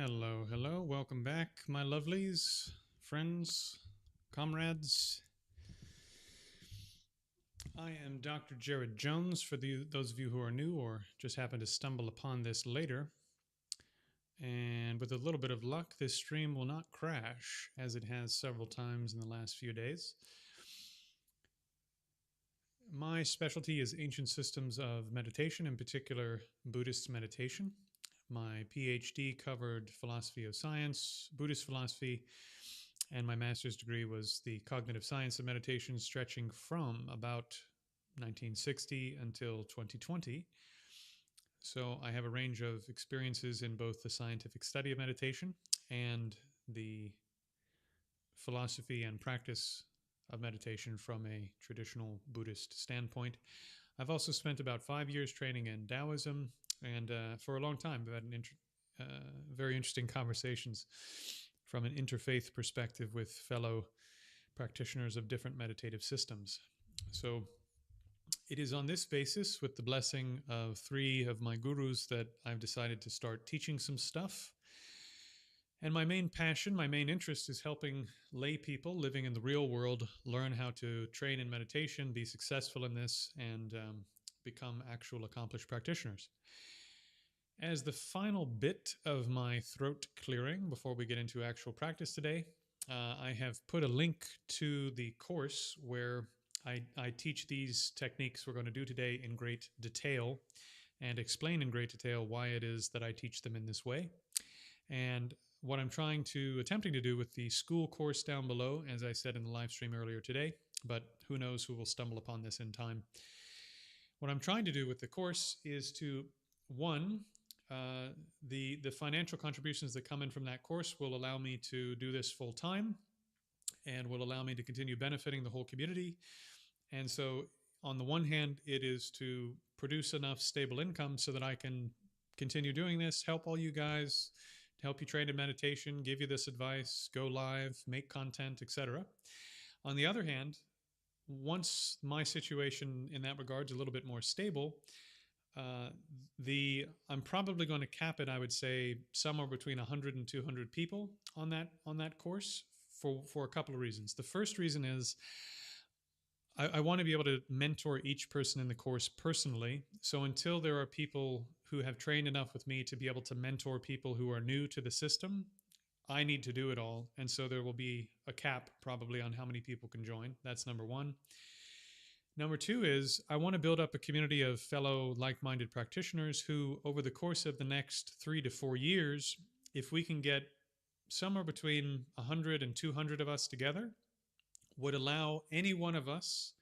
Hello, hello. Welcome back, my lovelies, friends, comrades. I am Dr. Jared Jones for those of you who are new or just happen to stumble upon this later. And with a little bit of luck, this stream will not crash as it has several times in the last few days. My specialty is ancient systems of meditation, in particular Buddhist meditation. My PhD covered philosophy of science, Buddhist philosophy, and my master's degree was the cognitive science of meditation, stretching from about 1960 until 2020. So I have a range of experiences in both the scientific study of meditation and the philosophy and practice of meditation from a traditional Buddhist standpoint. I've also spent about 5 years training in Taoism, and for a long time, I've had very interesting conversations from an interfaith perspective with fellow practitioners of different meditative systems. So it is on this basis, with the blessing of 3 of my gurus, that I've decided to start teaching some stuff. And my main passion, my main interest is helping lay people living in the real world learn how to train in meditation, be successful in this, and become actual accomplished practitioners. As the final bit of my throat clearing before we get into actual practice today, I have put a link to the course where I teach these techniques we're going to do today in great detail and explain in great detail why it is that I teach them in this way. And what I'm attempting to do with the school course down below, as I said in the live stream earlier today, but who knows who will stumble upon this in time. What I'm trying to do with the course is to, one, the financial contributions that come in from that course will allow me to do this full time and will allow me to continue benefiting the whole community. And so, on the one hand, it is to produce enough stable income so that I can continue doing this, help all you guys, help you train in meditation, give you this advice, go live, make content, etc. On the other hand, once my situation in that regard is a little bit more stable, I'm probably going to cap it, I would say, somewhere between 100 and 200 people on that course for a couple of reasons. The first reason is I want to be able to mentor each person in the course personally. So until there are people who have trained enough with me to be able to mentor people who are new to the system, I need to do it all. And so there will be a cap probably on how many people can join. That's number one. Number two is I want to build up a community of fellow like-minded practitioners who, over the course of the next 3 to 4 years, if we can get somewhere between 100 and 200 of us together, would allow any one of us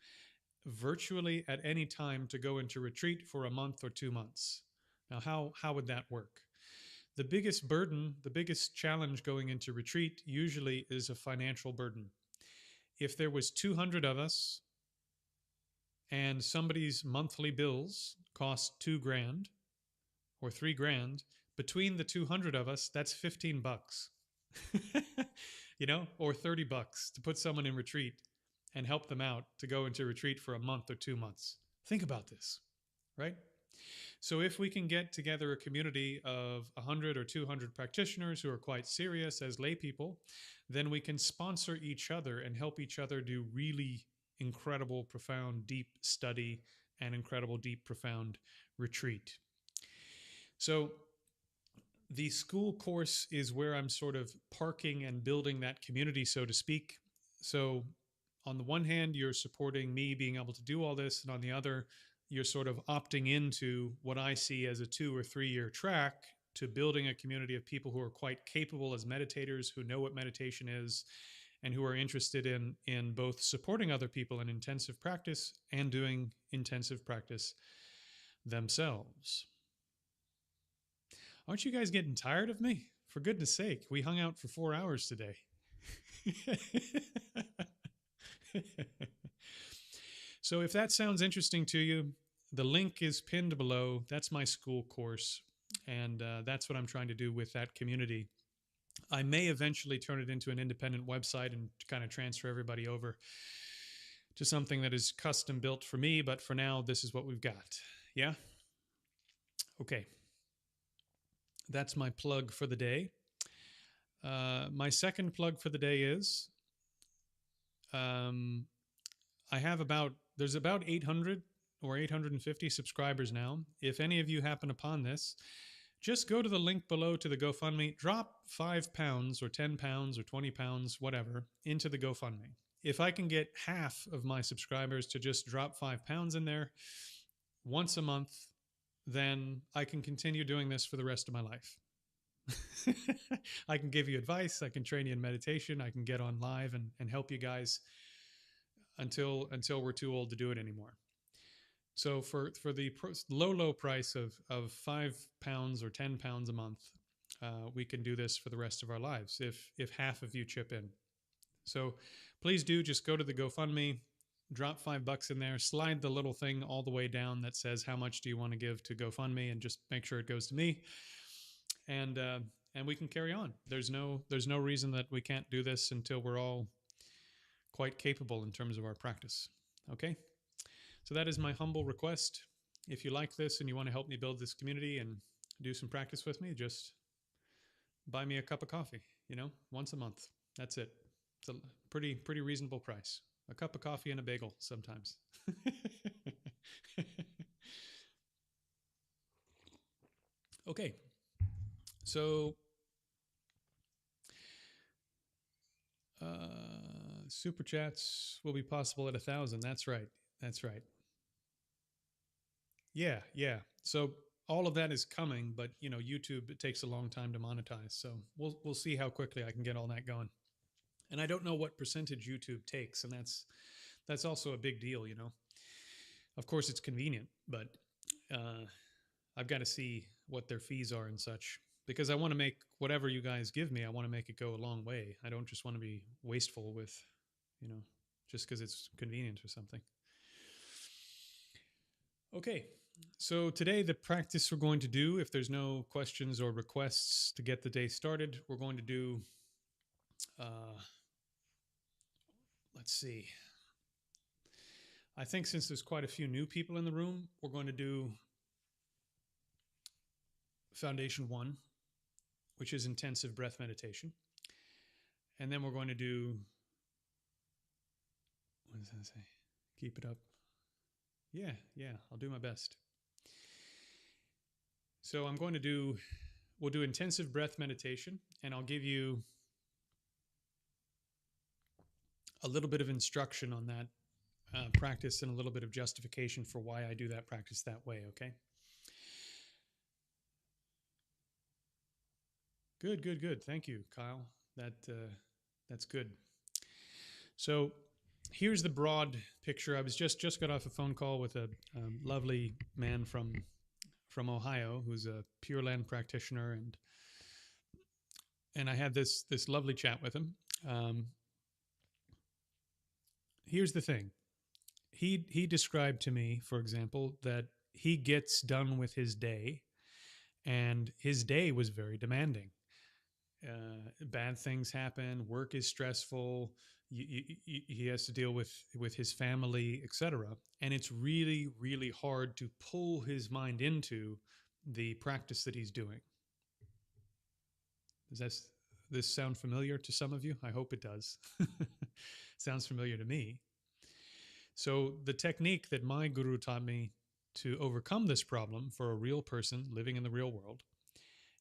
virtually at any time to go into retreat for a month or 2 months. Now, how would that work? The biggest burden, the biggest challenge going into retreat usually is a financial burden. If there was 200 of us and somebody's monthly bills cost $2,000 or $3,000, between the 200 of us, that's $15. Or $30 to put someone in retreat and help them out to go into retreat for a month or 2 months. Think about this, right? So if we can get together a community of 100 or 200 practitioners who are quite serious as lay people, then we can sponsor each other and help each other do really incredible, profound, deep study and incredible, deep, profound retreat. So the school course is where I'm sort of parking and building that community, so to speak. So on the one hand, you're supporting me being able to do all this, and on the other, you're sort of opting into what I see as a 2 or 3 year track to building a community of people who are quite capable as meditators, who know what meditation is, and who are interested in both supporting other people in intensive practice and doing intensive practice themselves. Aren't you guys getting tired of me? For goodness sake, we hung out for 4 hours today. So if that sounds interesting to you, the link is pinned below. That's my school course, and that's what I'm trying to do with that community. I may eventually turn it into an independent website and kind of transfer everybody over to something that is custom built for me, but for now, this is what we've got. Yeah? Okay. That's my plug for the day. My second plug for the day is um, there's about 800 or 850 subscribers now. If any of you happen upon this, just go to the link below to the GoFundMe, drop £5 or £10 or £20, whatever, into the GoFundMe. If I can get half of my subscribers to just drop £5 in there once a month, then I can continue doing this for the rest of my life. I can give you advice. I can train you in meditation. I can get on live and help you guys until we're too old to do it anymore. So for the low price of £5 or £10 a month, we can do this for the rest of our lives if half of you chip in. So please do just go to the GoFundMe, drop $5 in there, slide the little thing all the way down that says how much do you want to give to GoFundMe, and just make sure it goes to me. And we can carry on. There's no reason that we can't do this until we're all quite capable in terms of our practice. Okay? So that is my humble request. If you like this and you want to help me build this community and do some practice with me, just buy me a cup of coffee, once a month. That's it. It's a pretty reasonable price. A cup of coffee and a bagel sometimes. Okay. So super chats will be possible at 1,000. That's right. Yeah. So all of that is coming, but YouTube, it takes a long time to monetize. So we'll see how quickly I can get all that going. And I don't know what percentage YouTube takes, and that's also a big deal. Of course, it's convenient, but I've got to see what their fees are and such, because I want to make whatever you guys give me, I want to make it go a long way. I don't just want to be wasteful with, just because it's convenient or something. Okay, so today the practice we're going to do, if there's no questions or requests to get the day started, we're going to do, let's see. I think since there's quite a few new people in the room, we're going to do Foundation 1, which is intensive breath meditation. And then we're going to do, what does that say? Keep it up. Yeah, I'll do my best. So we'll do intensive breath meditation, and I'll give you a little bit of instruction on that practice and a little bit of justification for why I do that practice that way, okay? Good. Thank you, Kyle. That's good. So here's the broad picture. I was just got off a phone call with a lovely man from Ohio who's a Pure Land practitioner, and I had this lovely chat with him. Here's the thing. He described to me, for example, that he gets done with his day, and his day was very demanding. Bad things happen. Work is stressful. He has to deal with his family, etc. And it's really, really hard to pull his mind into the practice that he's doing. Does this sound familiar to some of you? I hope it does. Sounds familiar to me. So the technique that my guru taught me to overcome this problem for a real person living in the real world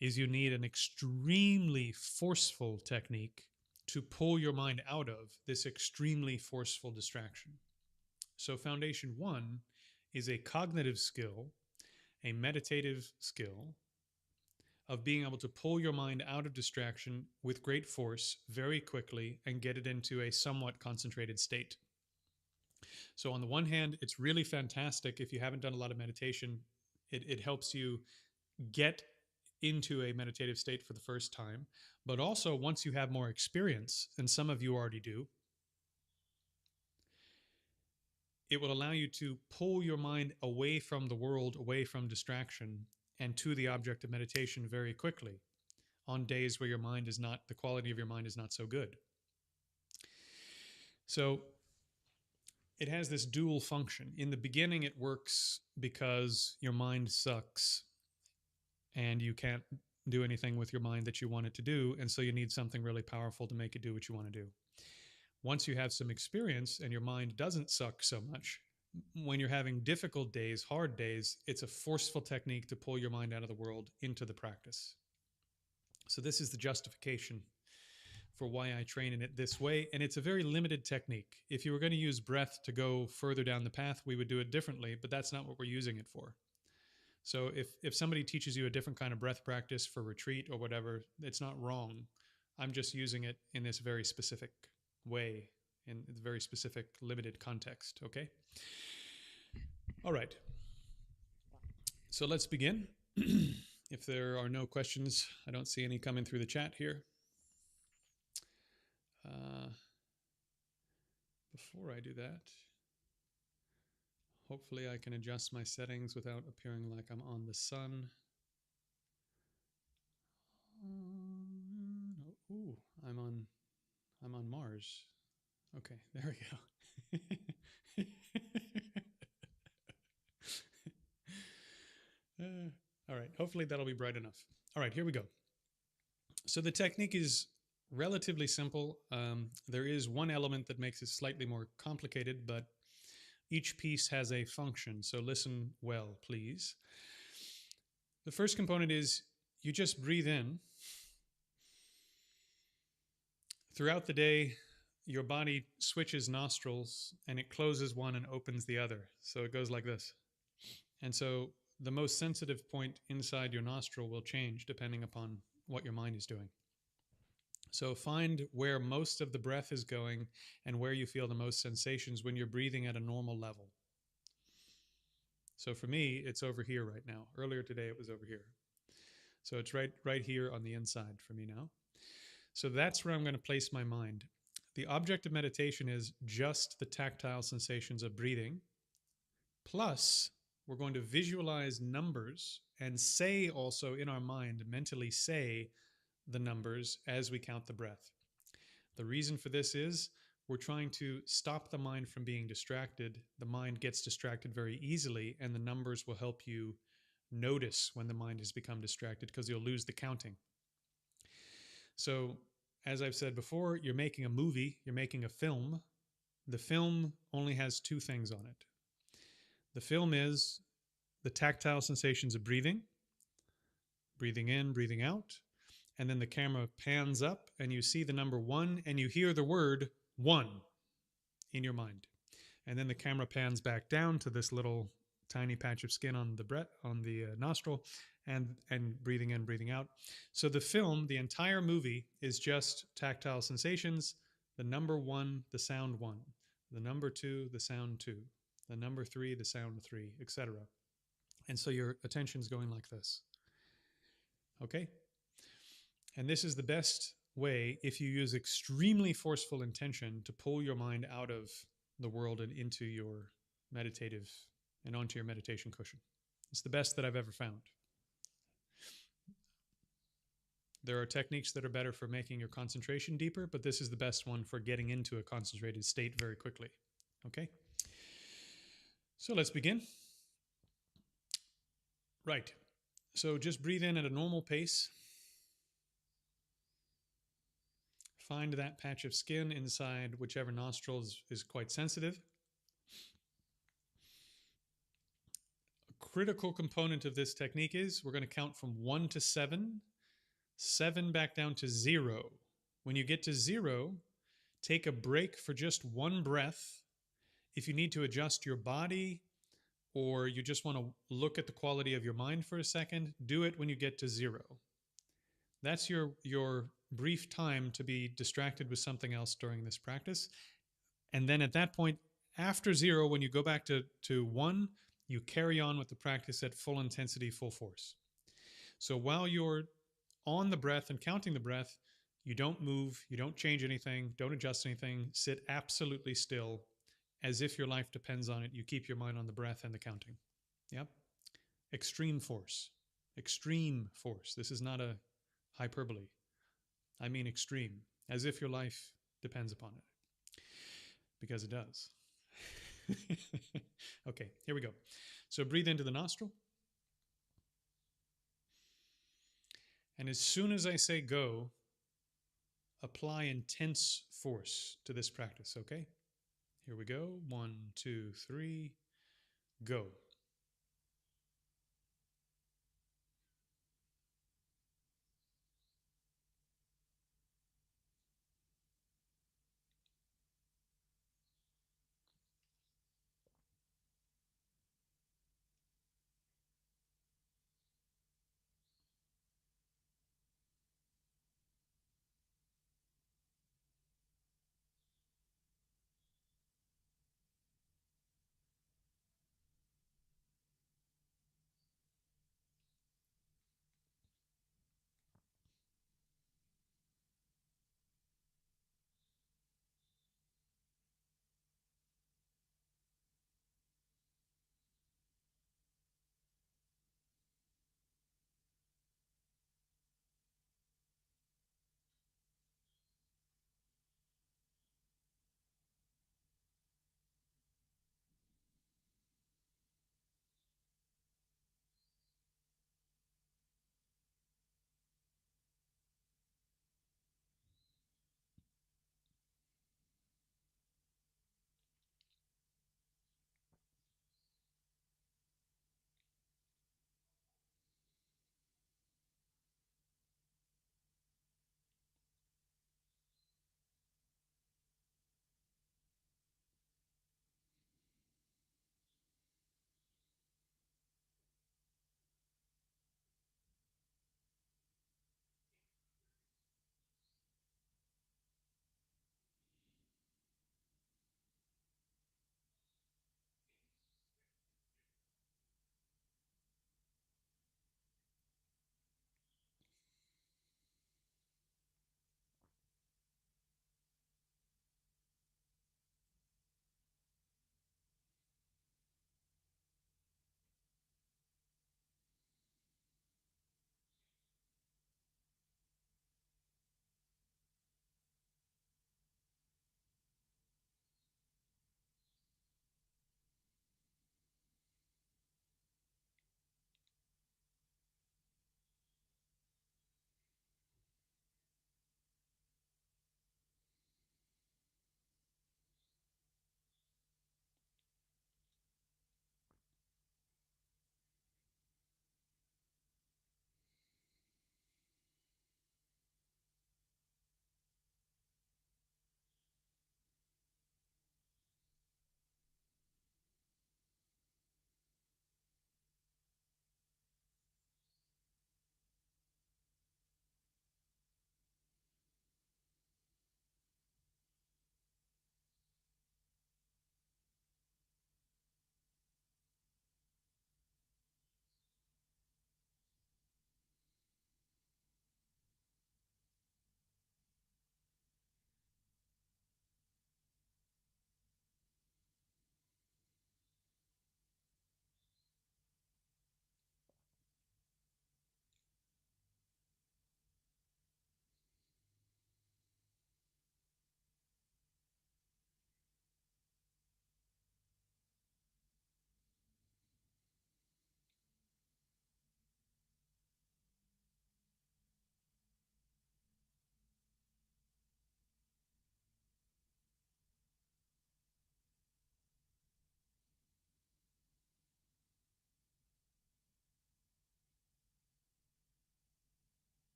is you need an extremely forceful technique to pull your mind out of this extremely forceful distraction. So Foundation 1 is a cognitive skill, a meditative skill of being able to pull your mind out of distraction with great force very quickly and get it into a somewhat concentrated state. So on the one hand, it's really fantastic if you haven't done a lot of meditation. It helps you get into a meditative state for the first time, but also once you have more experience, and some of you already do, it will allow you to pull your mind away from the world, away from distraction, and to the object of meditation very quickly on days where the quality of your mind is not so good. So it has this dual function. In the beginning, it works because your mind sucks and you can't do anything with your mind that you want it to do. And so you need something really powerful to make it do what you want to do. Once you have some experience and your mind doesn't suck so much, when you're having difficult days, hard days, it's a forceful technique to pull your mind out of the world into the practice. So this is the justification for why I train in it this way. And it's a very limited technique. If you were going to use breath to go further down the path, we would do it differently, but that's not what we're using it for. So if somebody teaches you a different kind of breath practice for retreat or whatever, it's not wrong. I'm just using it in this very specific way, in a very specific limited context, okay? All right. So let's begin. If there are no questions, I don't see any coming through the chat here. Before I do that, hopefully I can adjust my settings without appearing like I'm on the sun. Ooh, I'm on Mars. Okay, there we go. All right, hopefully that'll be bright enough. All right, here we go. So the technique is relatively simple. There is one element that makes it slightly more complicated, but each piece has a function. So listen well, please. The first component is you just breathe in. Throughout the day, your body switches nostrils and it closes one and opens the other. So it goes like this. And so the most sensitive point inside your nostril will change depending upon what your mind is doing. So find where most of the breath is going and where you feel the most sensations when you're breathing at a normal level. So for me, it's over here right now. Earlier today, it was over here. So it's right here on the inside for me now. So that's where I'm going to place my mind. The object of meditation is just the tactile sensations of breathing. Plus, we're going to visualize numbers and say also in our mind, mentally say the numbers as we count the breath. The reason for this is we're trying to stop the mind from being distracted. The mind gets distracted very easily, and the numbers will help you notice when the mind has become distracted because you'll lose the counting. So, as I've said before, you're making a movie, you're making a film. The film only has two things on it. The film is the tactile sensations of breathing in, breathing out, and then the camera pans up and you see the number 1 and you hear the word 1 in your mind. And then the camera pans back down to this little tiny patch of skin on the nostril and breathing in, breathing out. So the film, the entire movie, is just tactile sensations. The number 1, the sound 1. The number 2, the sound 2. The number 3, the sound 3, etc. And so your attention's going like this. Okay? And this is the best way, if you use extremely forceful intention, to pull your mind out of the world and into your meditative and onto your meditation cushion. It's the best that I've ever found. There are techniques that are better for making your concentration deeper, but this is the best one for getting into a concentrated state very quickly. Okay? So let's begin. Right. So just breathe in at a normal pace. Find that patch of skin inside whichever nostril is quite sensitive. A critical component of this technique is we're going to count from 1 to 7, 7 back down to 0. When you get to 0, take a break for just one breath. If you need to adjust your body or you just want to look at the quality of your mind for a second, do it when you get to 0. That's your brief time to be distracted with something else during this practice. And then at that point, after 0, when you go back to 1, you carry on with the practice at full intensity, full force. So while you're on the breath and counting the breath, you don't move, you don't change anything, don't adjust anything, sit absolutely still as if your life depends on it. You keep your mind on the breath and the counting. Yep. Extreme force. Extreme force. This is not a hyperbole. I mean extreme, as if your life depends upon it. Because it does. Okay, here we go. So breathe into the nostril. And as soon as I say go, apply intense force to this practice, okay? Here we go. 1, 2, 3, go.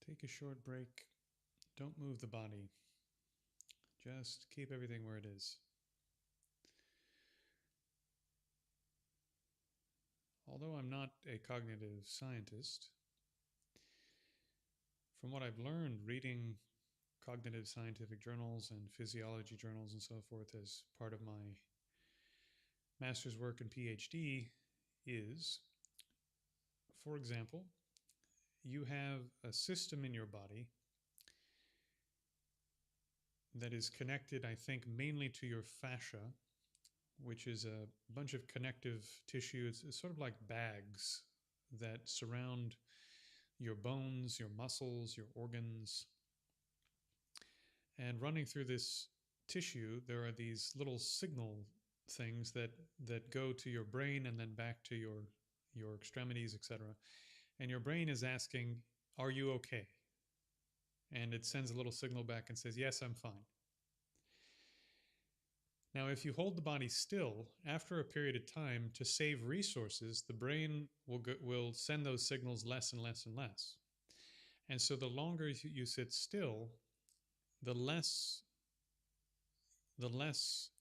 Take a short break. Don't move the body. Just keep everything where it is. Although I'm not a cognitive scientist, from what I've learned reading cognitive scientific journals and physiology journals and so forth as part of my master's work and PhD is, for example, you have a system in your body that is connected, I think, mainly to your fascia, which is a bunch of connective tissue. It's sort of like bags that surround your bones, your muscles, your organs. And running through this tissue, there are these little signal things that go to your brain and then back to your extremities, etc. And your brain is asking, "Are you okay?" And it sends a little signal back and says, "Yes, I'm fine." Now, if you hold the body still, after a period of time, to save resources, the brain will send those signals less and less and less. And so the longer you sit still, the less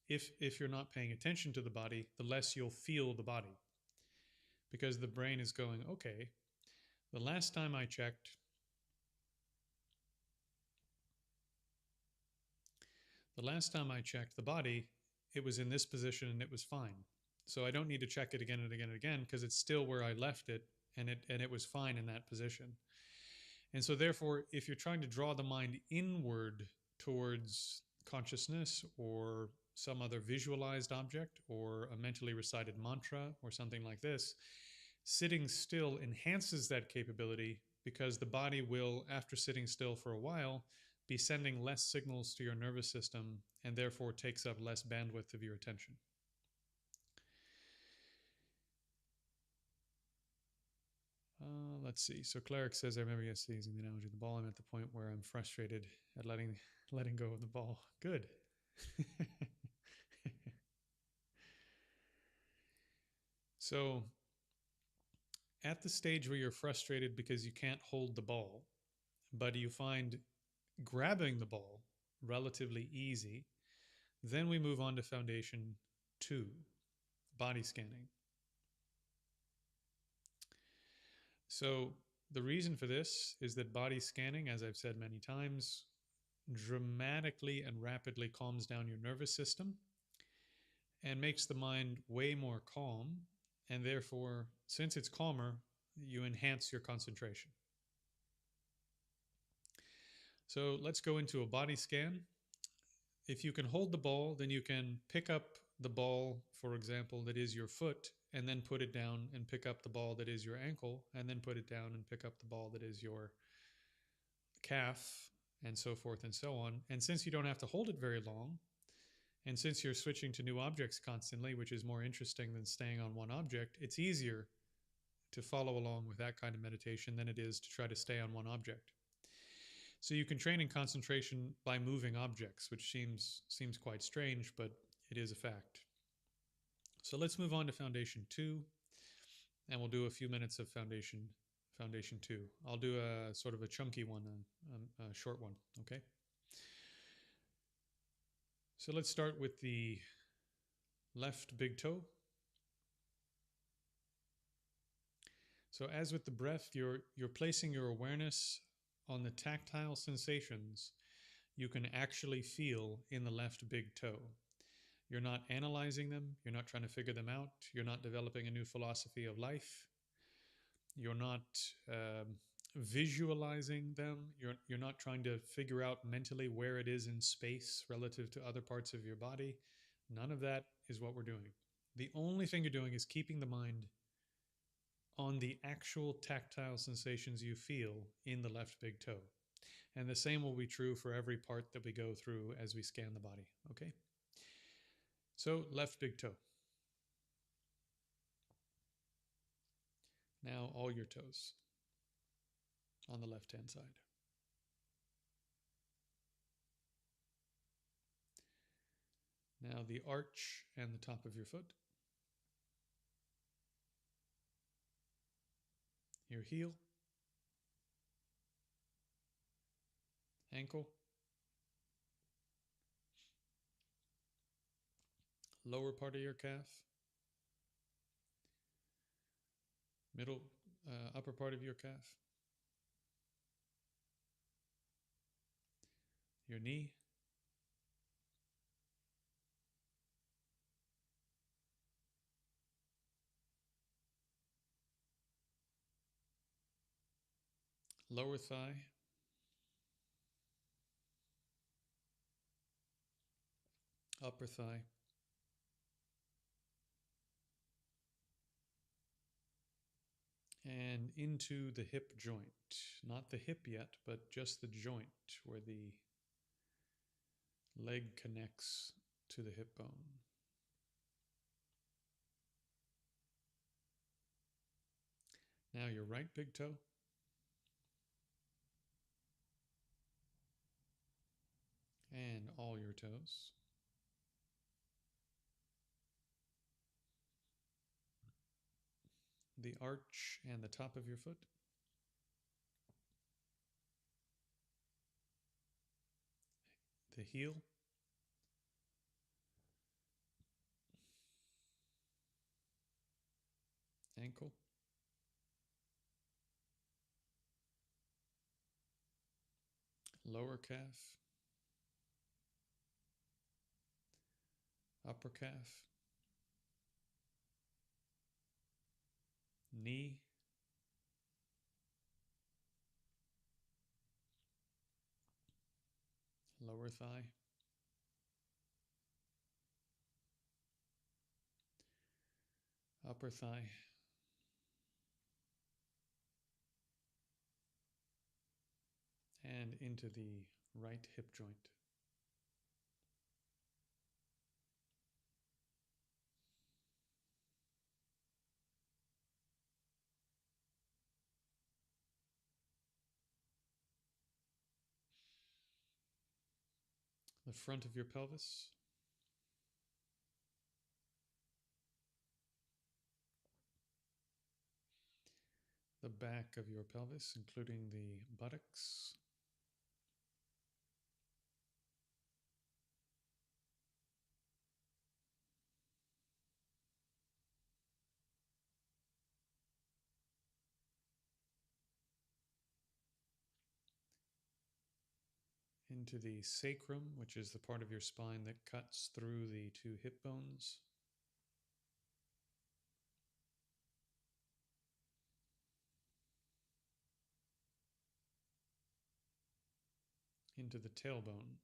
if you're not paying attention to the body, the less you'll feel the body. Because the brain is going, okay, the last time I checked, the body, it was in this position and it was fine. So I don't need to check it again and again and again because it's still where I left it, and it was fine in that position. And so therefore, if you're trying to draw the mind inward towards consciousness or some other visualized object or a mentally recited mantra or something like this, sitting still enhances that capability because the body will, after sitting still for a while, be sending less signals to your nervous system and therefore takes up less bandwidth of your attention. Let's see. So Cleric says, I remember yesterday using the analogy of the ball. I'm at the point where I'm frustrated at letting go of the ball. Good. So at the stage where you're frustrated because you can't hold the ball, but you find grabbing the ball relatively easy, then we move on to Foundation 2, body scanning. So the reason for this is that body scanning, as I've said many times, dramatically and rapidly calms down your nervous system and makes the mind way more calm. And therefore, since it's calmer, you enhance your concentration. So let's go into a body scan. If you can hold the ball, then you can pick up the ball, for example, that is your foot, and then put it down and pick up the ball that is your ankle, and then put it down and pick up the ball that is your calf, and so forth and so on. And since you don't have to hold it very long, and since you're switching to new objects constantly, which is more interesting than staying on one object, it's easier to follow along with that kind of meditation than it is to try to stay on one object. So you can train in concentration by moving objects, which seems quite strange, but it is a fact. So let's move on to Foundation 2, and we'll do a few minutes of Foundation 2. I'll do a sort of a chunky one, a short one, okay? So let's start with the left big toe. So as with the breath, you're placing your awareness on the tactile sensations you can actually feel in the left big toe. You're not analyzing them. You're not trying to figure them out. You're not developing a new philosophy of life. You're not visualizing them. You're not trying to figure out mentally where it is in space relative to other parts of your body. None of that is what we're doing. The only thing you're doing is keeping the mind on the actual tactile sensations you feel in the left big toe. And the same will be true for every part that we go through as we scan the body, okay? So, left big toe. Now, all your toes on the left-hand side. Now, the arch and the top of your foot. Your heel. ankle, lower part of your calf, middle, upper part of your calf, your knee, lower thigh, upper thigh, and into the hip joint. Not the hip yet, but just the joint where the leg connects to the hip bone. Now your right big toe, and all your toes. The arch and the top of your foot. The heel. Ankle. Lower calf. Upper calf. Knee. Lower thigh. Upper thigh. And into the right hip joint. The front of your pelvis. The back of your pelvis, including the buttocks. Into the sacrum, which is the part of your spine that cuts through the two hip bones. Into the tailbone.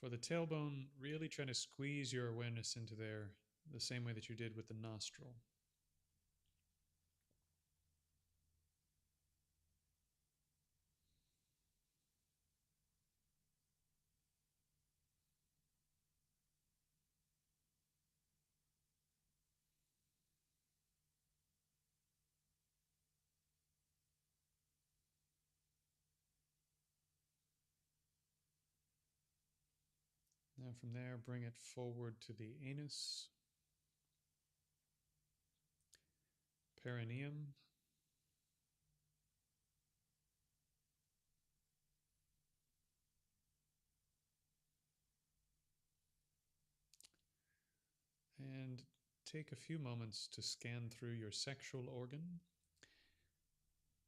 For the tailbone, really try to squeeze your awareness into there the same way that you did with the nostril. Now from there, bring it forward to the anus, perineum, and take a few moments to scan through your sexual organ.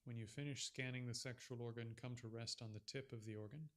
When you finish scanning the sexual organ, come to rest on the tip of the organ.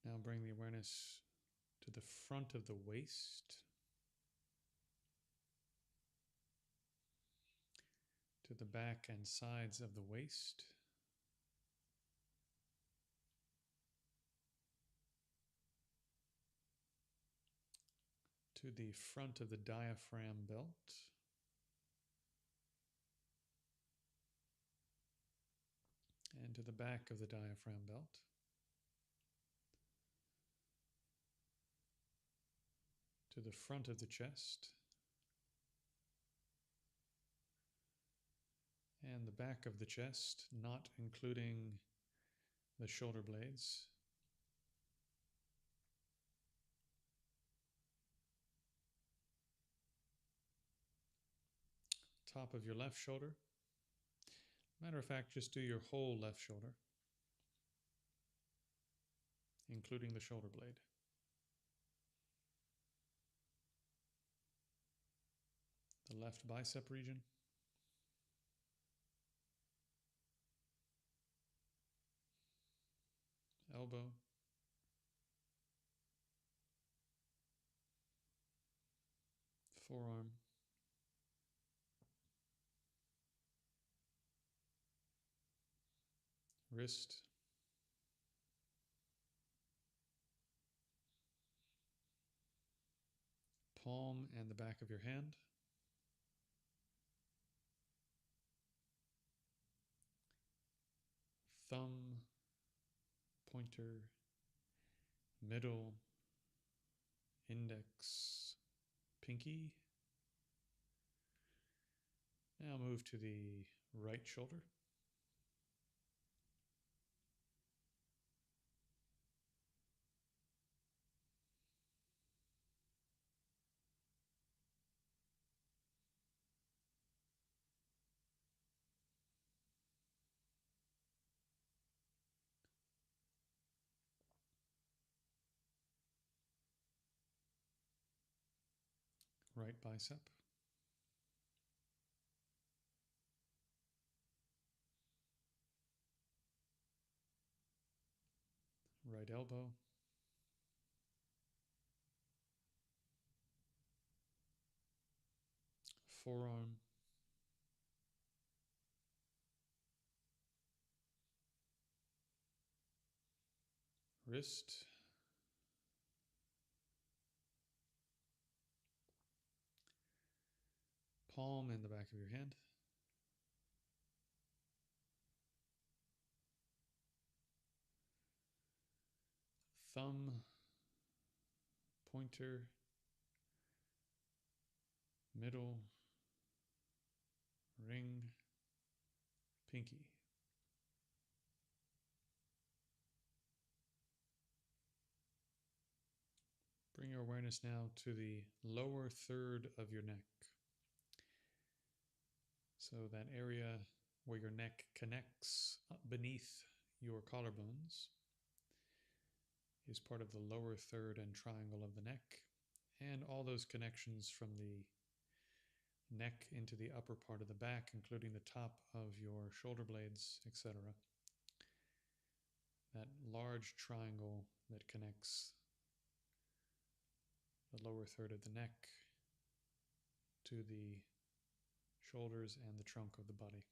Now bring the awareness to the front of the waist, to the back and sides of the waist, to the front of the diaphragm belt, and to the back of the diaphragm belt. To the front of the chest and the back of the chest, not including the shoulder blades. Top of your left shoulder. Matter of fact, just do your whole left shoulder, including the shoulder blade. The left bicep region. Elbow. Forearm. Wrist. Palm and the back of your hand. Thumb, pointer, middle, index, pinky. Now move to the right shoulder. Right bicep. Right elbow. Forearm. Wrist. Palm and the back of your hand. Thumb, pointer, middle, ring, pinky. Bring your awareness now to the lower third of your neck. So that area where your neck connects up beneath your collarbones is part of the lower third and triangle of the neck, and all those connections from the neck into the upper part of the back, including the top of your shoulder blades, etc. That large triangle that connects the lower third of the neck to the shoulders and the trunk of the body.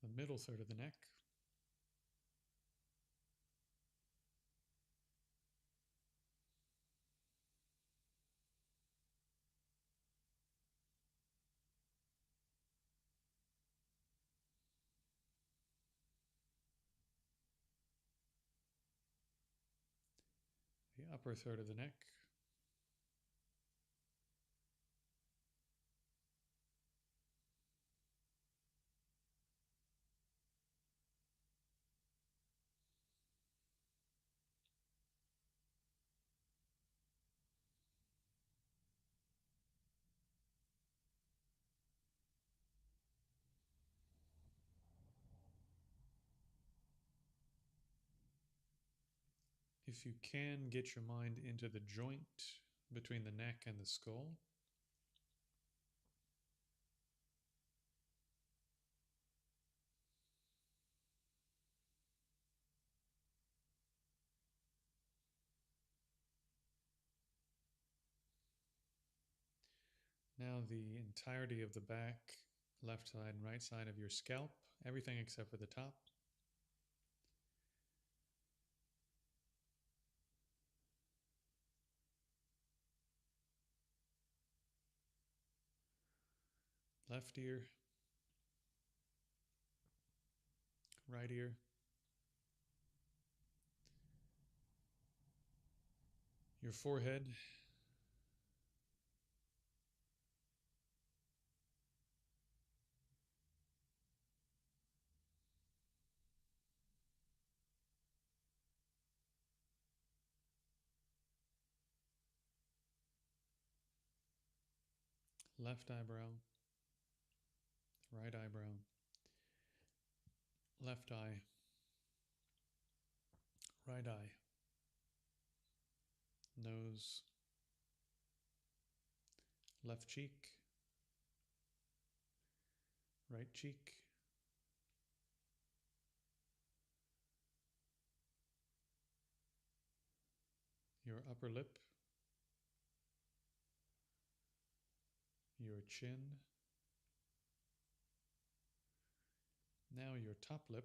The middle third of the neck. The upper third of the neck. If you can, get your mind into the joint between the neck and the skull. Now the entirety of the back, left side and right side of your scalp everything except for the top. Left ear, right ear, your forehead, left eyebrow, right eyebrow, left eye, right eye, nose, left cheek, right cheek, your upper lip, your chin, now your top lip,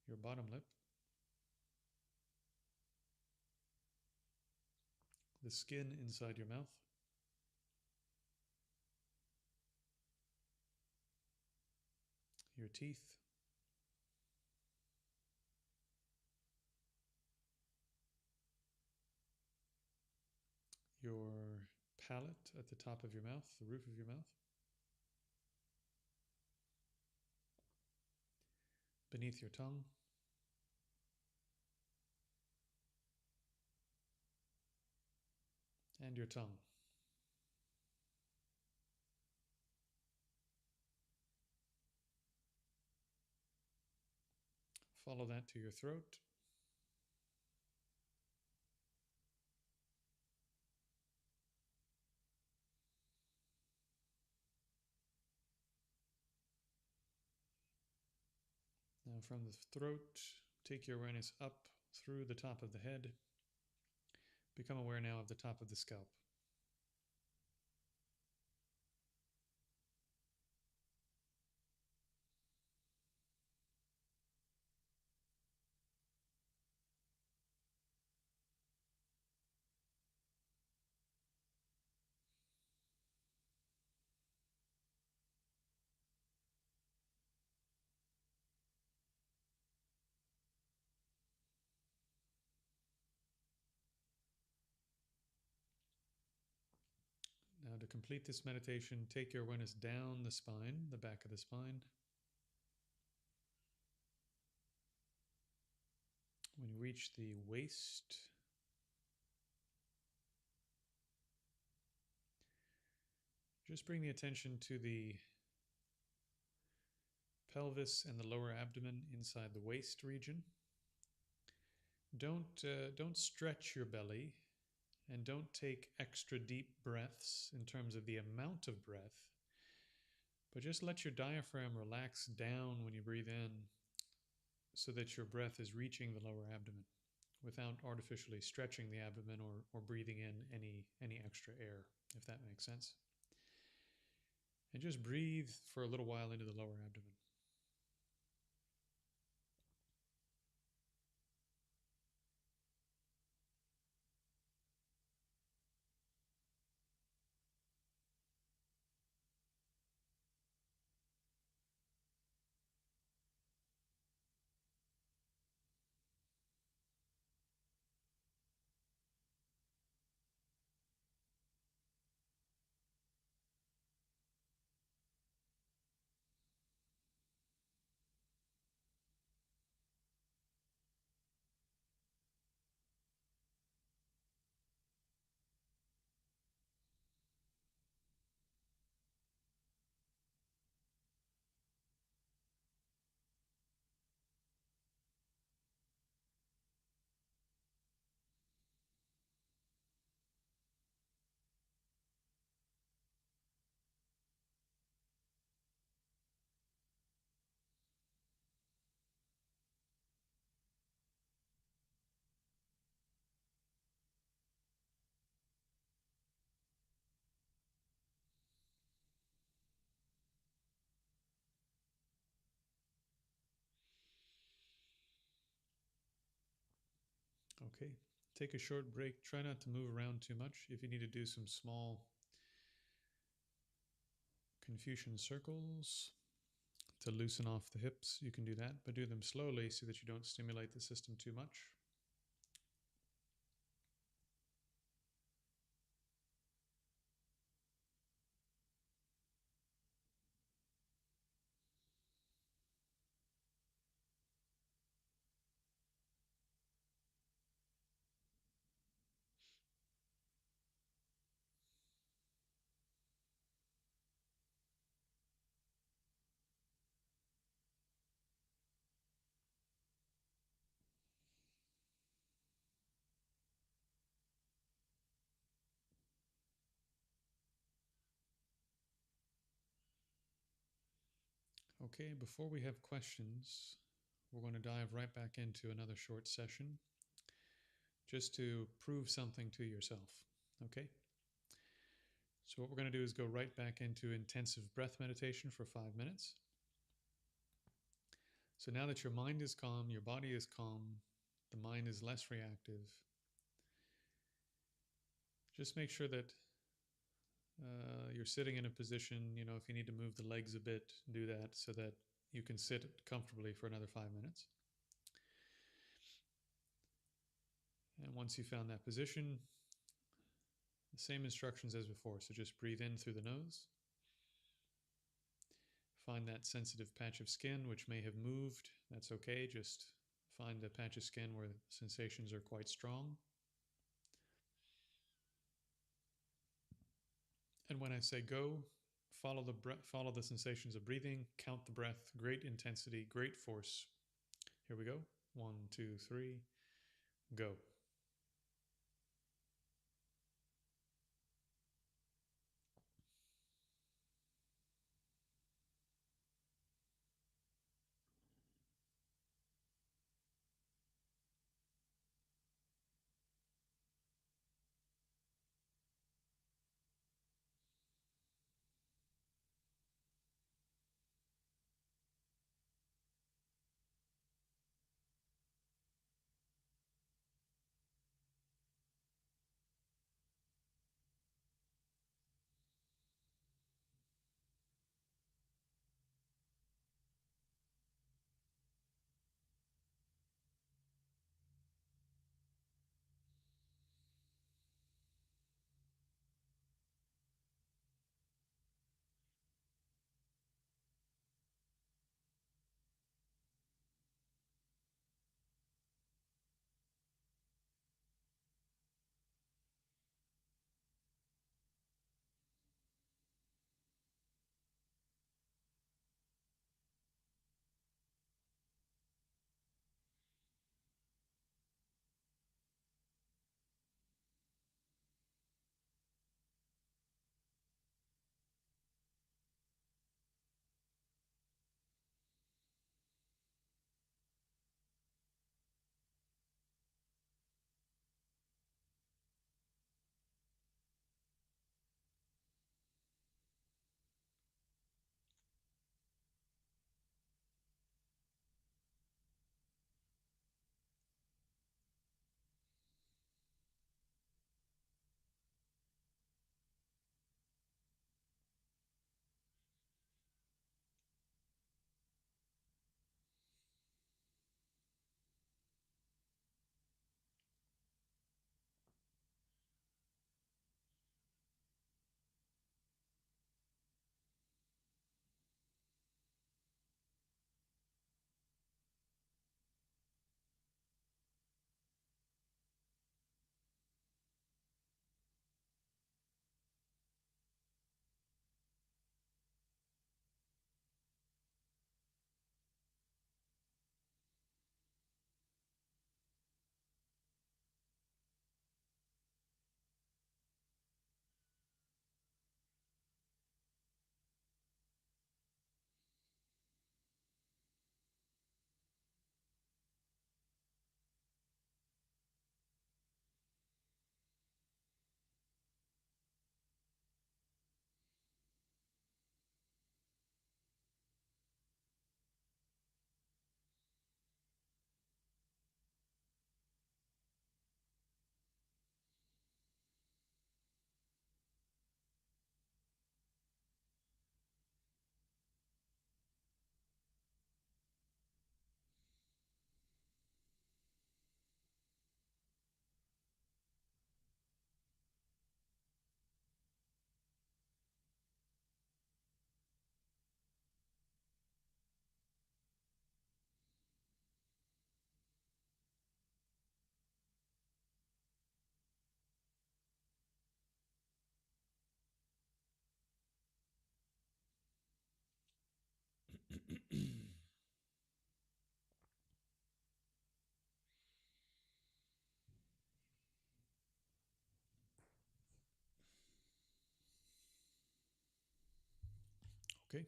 your bottom lip, the skin inside your mouth, your teeth, your palate at the top of your mouth, the roof of your mouth, beneath your tongue, and your tongue. Follow that to your throat. Now from the throat, take your awareness up through the top of the head. Become aware now of the top of the scalp. Now to complete this meditation, take your awareness down the spine, the back of the spine. When you reach the waist, just bring the attention to the pelvis and the lower abdomen inside the waist region. Don't stretch your belly, and don't take extra deep breaths in terms of the amount of breath, but just let your diaphragm relax down when you breathe in so that your breath is reaching the lower abdomen without artificially stretching the abdomen or breathing in any extra air, if that makes sense. And just breathe for a little while into the lower abdomen. Okay, take a short break. Try not to move around too much. If you need to do some small Confucian circles to loosen off the hips, you can do that, but do them slowly so that you don't stimulate the system too much. Okay, before we have questions, we're going to dive right back into another short session just to prove something to yourself. Okay? So, what we're going to do is go right back into intensive breath meditation for 5 minutes. So, now that your mind is calm, your body is calm, the mind is less reactive, just make sure that you're sitting in a position, if you need to move the legs a bit, do that so that you can sit comfortably for another 5 minutes. And once you found that position, the same instructions as before. So just breathe in through the nose. Find that sensitive patch of skin which may have moved. That's okay. Just find a patch of skin where the sensations are quite strong. And when I say go, follow the sensations of breathing, count the breath, great intensity, great force. Here we go. 1, 2, 3, go. Okay.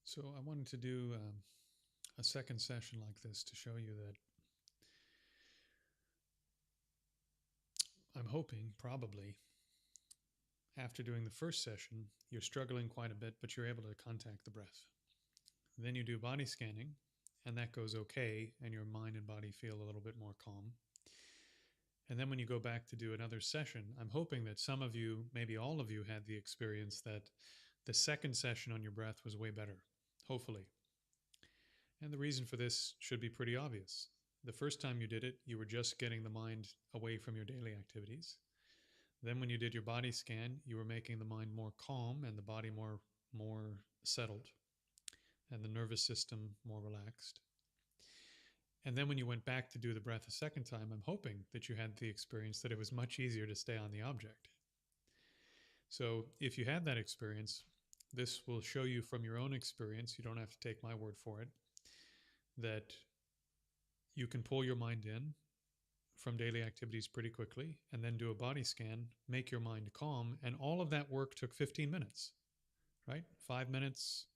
So I wanted to do a second session like this to show you that I'm hoping probably after doing the first session, you're struggling quite a bit, but you're able to contact the breath. Then you do body scanning, and that goes okay, and your mind and body feel a little bit more calm. And then when you go back to do another session, I'm hoping that some of you, maybe all of you, had the experience that the second session on your breath was way better, hopefully. And the reason for this should be pretty obvious. The first time you did it, you were just getting the mind away from your daily activities. Then when you did your body scan, you were making the mind more calm and the body more settled and the nervous system more relaxed. And then when you went back to do the breath a second time, I'm hoping that you had the experience that it was much easier to stay on the object. So if you had that experience, this will show you from your own experience, you don't have to take my word for it, that you can pull your mind in from daily activities pretty quickly and then do a body scan, make your mind calm. And all of that work took 15 minutes, right? 5 minutes.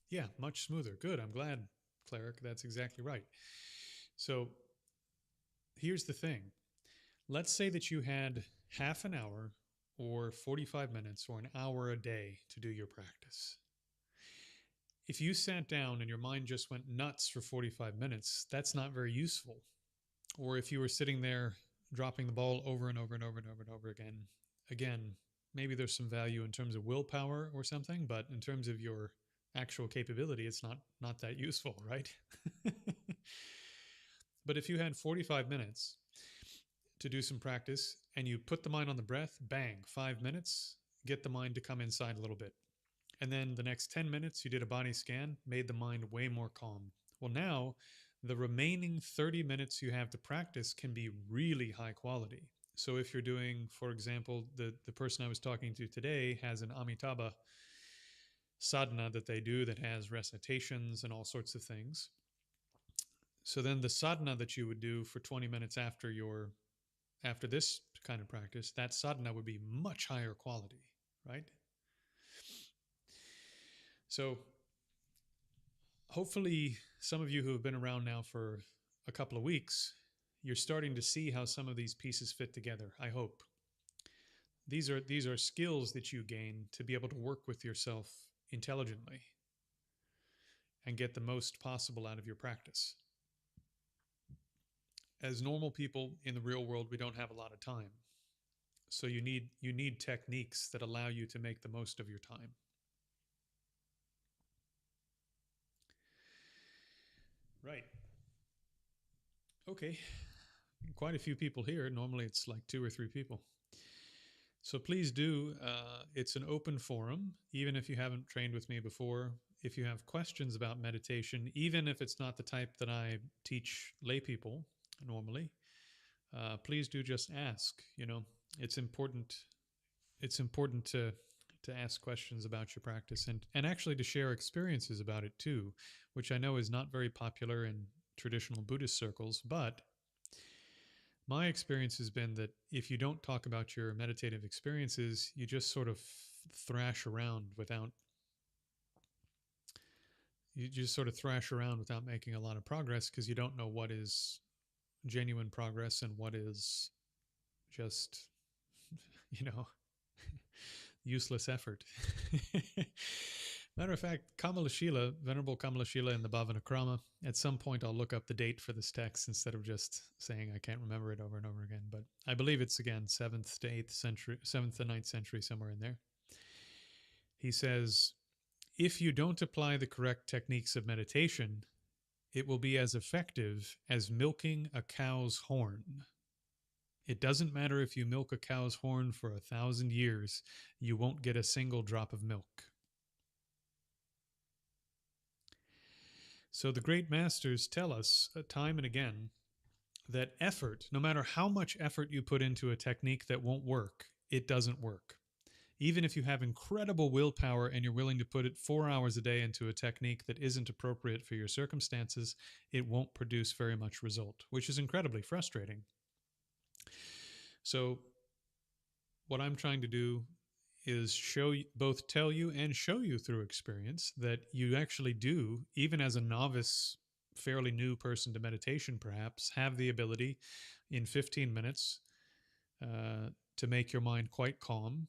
Yeah, much smoother. Good. I'm glad, Cleric. That's exactly right. So here's the thing. Let's say that you had half an hour or 45 minutes or an hour a day to do your practice. If you sat down and your mind just went nuts for 45 minutes, that's not very useful. Or if you were sitting there dropping the ball over and over and over and over and over again, maybe there's some value in terms of willpower or something, but in terms of your actual capability, it's not that useful, right? But if you had 45 minutes to do some practice and you put the mind on the breath, bang, 5 minutes, get the mind to come inside a little bit. And then the next 10 minutes, you did a body scan, made the mind way more calm. Well, now the remaining 30 minutes you have to practice can be really high quality. So if you're doing, for example, the person I was talking to today has an Amitabha sadhana that they do that has recitations and all sorts of things. So then the sadhana that you would do for 20 minutes after this kind of practice, that sadhana would be much higher quality, right? So hopefully some of you who have been around now for a couple of weeks, you're starting to see how some of these pieces fit together, I hope. These are skills that you gain to be able to work with yourself intelligently and get the most possible out of your practice. As normal people in the real world, we don't have a lot of time. So you need techniques that allow you to make the most of your time. Right. Okay. Quite a few people here. Normally it's like 2 or 3 people. So please do. It's an open forum. Even if you haven't trained with me before, if you have questions about meditation, even if it's not the type that I teach lay people normally, please do just ask. You know, it's important. It's important to ask questions about your practice and actually to share experiences about it too, which I know is not very popular in traditional Buddhist circles, but my experience has been that if you don't talk about your meditative experiences, you just sort of thrash around without making a lot of progress because you don't know what is genuine progress and what is just, you know, useless effort. Matter of fact, Kamalashila, Venerable Kamalashila in the Bhavanakrama, at some point I'll look up the date for this text instead of just saying I can't remember it over and over again. But I believe it's again 7th to 8th century, 7th to 9th century, somewhere in there. He says, if you don't apply the correct techniques of meditation, it will be as effective as milking a cow's horn. It doesn't matter if you milk a cow's horn for 1,000 years, you won't get a single drop of milk. So the great masters tell us time and again that effort, no matter how much effort you put into a technique that won't work, it doesn't work. Even if you have incredible willpower and you're willing to put it 4 hours a day into a technique that isn't appropriate for your circumstances, it won't produce very much result, which is incredibly frustrating. So, what I'm trying to do is show you, both tell you and show you through experience, that you actually do, even as a novice, fairly new person to meditation, perhaps, have the ability in 15 minutes to make your mind quite calm,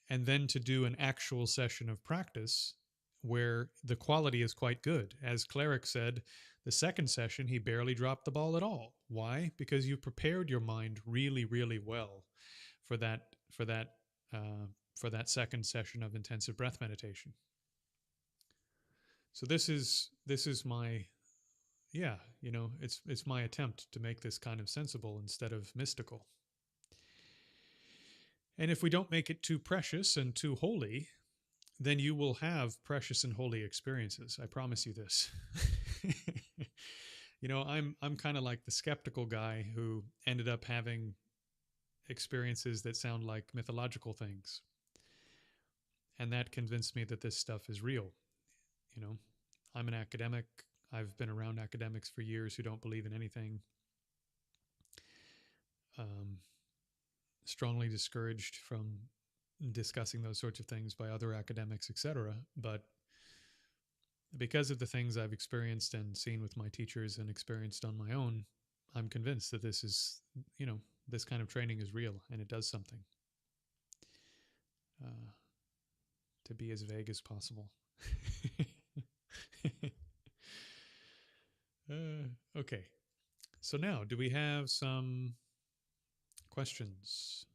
and then to do an actual session of practice where the quality is quite good. As Cleric said, the second session, he barely dropped the ball at all. Why? Because you prepared your mind really, really well for uh, that second session of intensive breath meditation. So this is my, yeah, it's my attempt to make this kind of sensible instead of mystical. And if we don't make it too precious and too holy, then you will have precious and holy experiences. I promise you this. I'm kind of like the skeptical guy who ended up having experiences that sound like mythological things. And that convinced me that this stuff is real. I'm an academic. I've been around academics for years who don't believe in anything. Strongly discouraged from discussing those sorts of things by other academics, etc. But because of the things I've experienced and seen with my teachers and experienced on my own, I'm convinced that this kind of training is real and it does something. To be as vague as possible. Okay. So now, do we have some questions?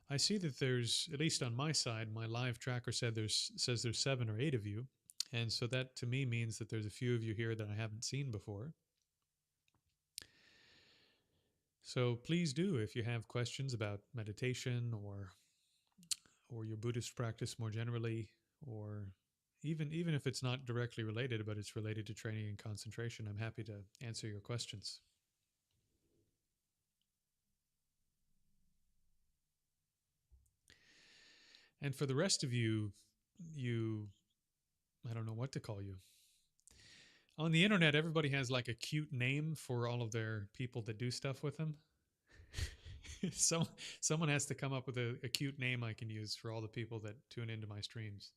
I see that there's, at least on my side, my live tracker says there's 7 or 8 of you. And so that to me means that there's a few of you here that I haven't seen before. So please do, if you have questions about meditation or your Buddhist practice more generally, or even if it's not directly related, but it's related to training and concentration, I'm happy to answer your questions. And for the rest of you, I don't know what to call you. On the internet, everybody has like a cute name for all of their people that do stuff with them. Someone has to come up with a cute name I can use for all the people that tune into my streams.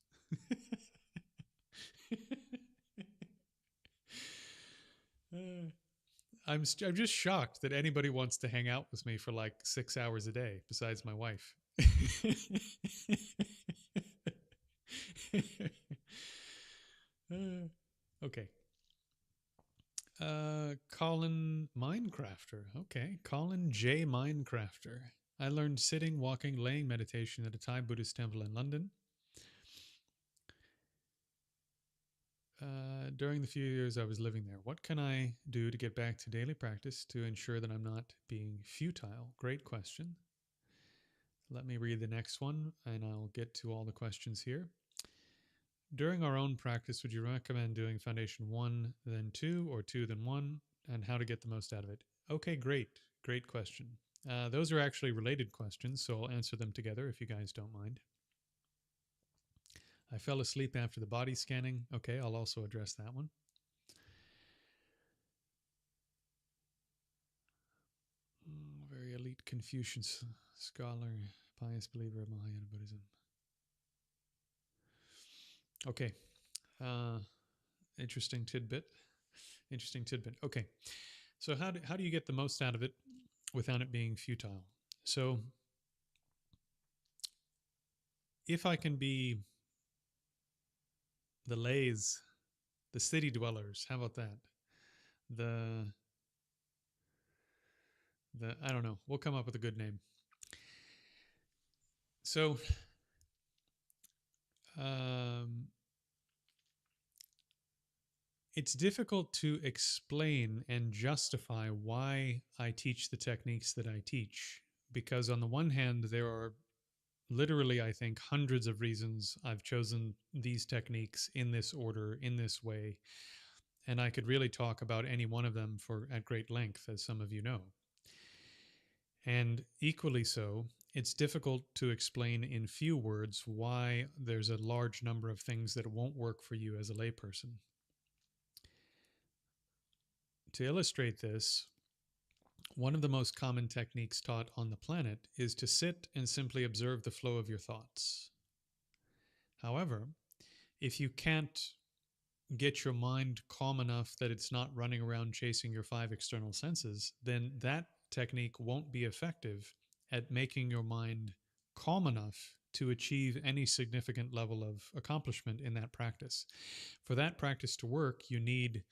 I'm just shocked that anybody wants to hang out with me for like 6 hours a day, besides my wife. Okay. Colin Minecrafter. Okay. Colin J. Minecrafter. I learned sitting, walking, laying meditation at a Thai Buddhist temple in London. During the few years I was living there, what can I do to get back to daily practice to ensure that I'm not being futile? Great question. Let me read the next one and I'll get to all the questions here. During our own practice, would you recommend doing foundation 1, then 2, or 2, then 1, and how to get the most out of it? Okay, great. Great question. Those are actually related questions, so I'll answer them together if you guys don't mind. I fell asleep after the body scanning. Okay, I'll also address that one. Very elite Confucian scholar, pious believer of Mahayana Buddhism. Okay. Interesting tidbit. Okay. So how do you get the most out of it without it being futile? So if I can be the lays, the city dwellers, how about that? I don't know. We'll come up with a good name. So it's difficult to explain and justify why I teach the techniques that I teach, because on the one hand, there are literally, I think, hundreds of reasons I've chosen these techniques in this order, in this way. And I could really talk about any one of them at great length, as some of you know. And equally so, it's difficult to explain in few words why there's a large number of things that won't work for you as a layperson. To illustrate this, one of the most common techniques taught on the planet is to sit and simply observe the flow of your thoughts. However, if you can't get your mind calm enough that it's not running around chasing your 5 external senses, then that technique won't be effective at making your mind calm enough to achieve any significant level of accomplishment in that practice. For that practice to work, you need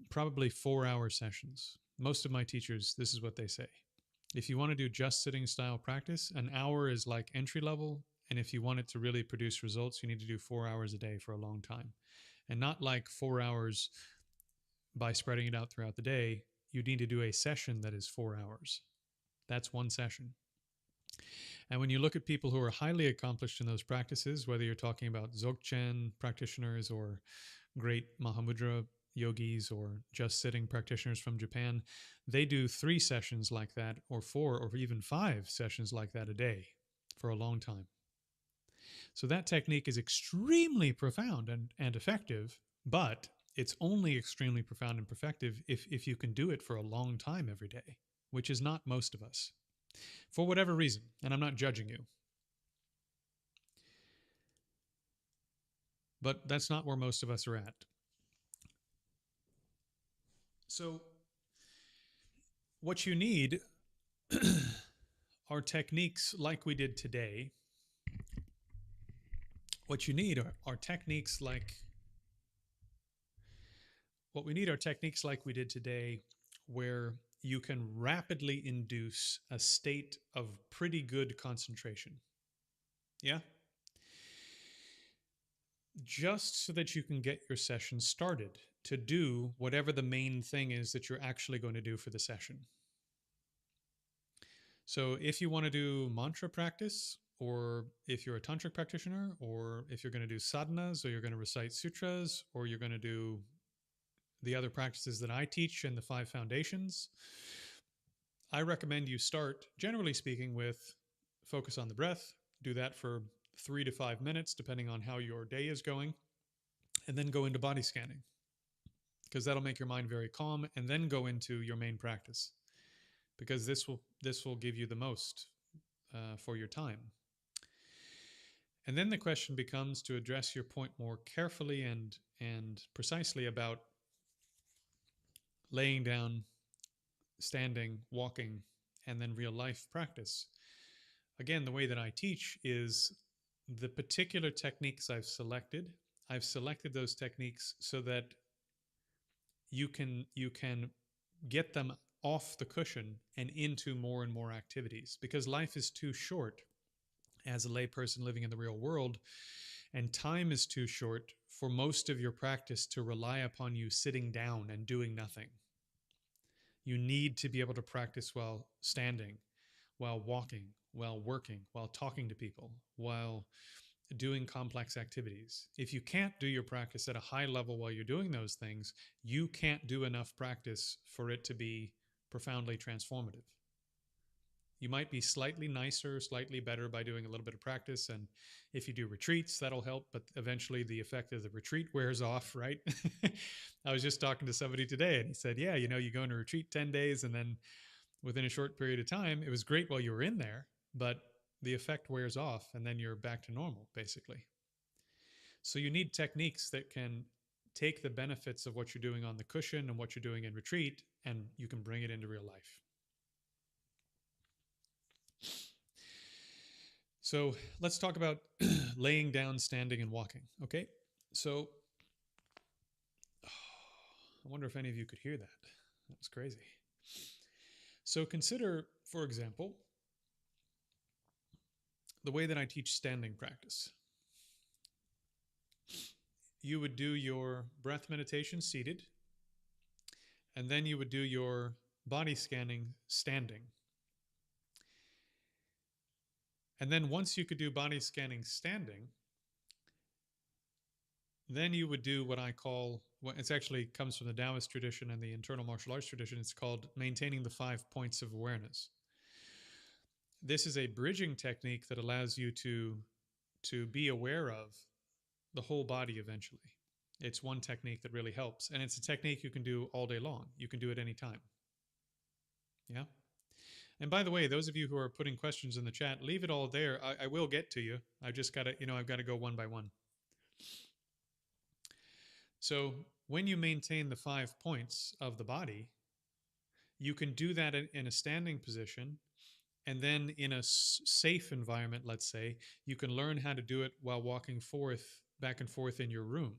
probably 4-hour sessions. Most of my teachers, this is what they say. If you want to do just sitting style practice, an hour is like entry level. And if you want it to really produce results, you need to do 4 hours a day for a long time. And not like 4 hours by spreading it out throughout the day. You need to do a session that is 4 hours. That's one session. And when you look at people who are highly accomplished in those practices, whether you're talking about Dzogchen practitioners or great Mahamudra yogis or just sitting practitioners from Japan, they do 3 sessions like that, or 4 or even 5 sessions like that a day for a long time. So that technique is extremely profound and effective, but it's only extremely profound and effective if you can do it for a long time every day, which is not most of us, for whatever reason. And I'm not judging you. But that's not where most of us are at. So what you need are techniques like we did today. What you need are techniques like what we need are techniques like we did today, where you can rapidly induce a state of pretty good concentration. Yeah? Just so that you can get your session started to do whatever the main thing is that you're actually going to do for the session. So if you want to do mantra practice, or if you're a tantric practitioner, or if you're going to do sadhanas, or you're going to recite sutras, or you're going to do the other practices that I teach in the 5 foundations, I recommend you start, generally speaking, with focus on the breath. Do that for 3 to 5 minutes, depending on how your day is going, and then go into body scanning, because that'll make your mind very calm, and then go into your main practice, because this will give you the most for your time. And then the question becomes to address your point more carefully and precisely about laying down, standing, walking, and then real life practice. Again, the way that I teach is the particular techniques I've selected those techniques so that you can get them off the cushion and into more and more activities, because life is too short as a layperson living in the real world, and time is too short for most of your practice to rely upon you sitting down and doing nothing. You need to be able to practice while standing, while walking, while working, while talking to people, while doing complex activities. If you can't do your practice at a high level while you're doing those things, you can't do enough practice for it to be profoundly transformative. You might be slightly nicer, slightly better by doing a little bit of practice. And if you do retreats, that'll help. But eventually the effect of the retreat wears off, right? I was just talking to somebody today and he said, yeah, you go into a retreat 10 days and then within a short period of time, it was great while you were in there, but the effect wears off and then you're back to normal, basically. So you need techniques that can take the benefits of what you're doing on the cushion and what you're doing in retreat, and you can bring it into real life. So let's talk about laying down, standing, and walking. Okay. So I wonder if any of you could hear that. That was crazy. So consider, for example, the way that I teach standing practice. You would do your breath meditation seated, and then you would do your body scanning standing. And then once you could do body scanning standing, then you would do what I call, well, it's actually comes from the Taoist tradition and the internal martial arts tradition. It's called maintaining the 5 points of awareness. This is a bridging technique that allows you to be aware of the whole body eventually. It's one technique that really helps, and it's a technique you can do all day long. You can do it anytime. Yeah. And by the way, those of you who are putting questions in the chat, leave it all there. I will get to you. I've just got to, I've got to go one by one. So when you maintain the 5 points of the body, you can do that in a standing position. And then in a safe environment, let's say, you can learn how to do it while walking back and forth in your room.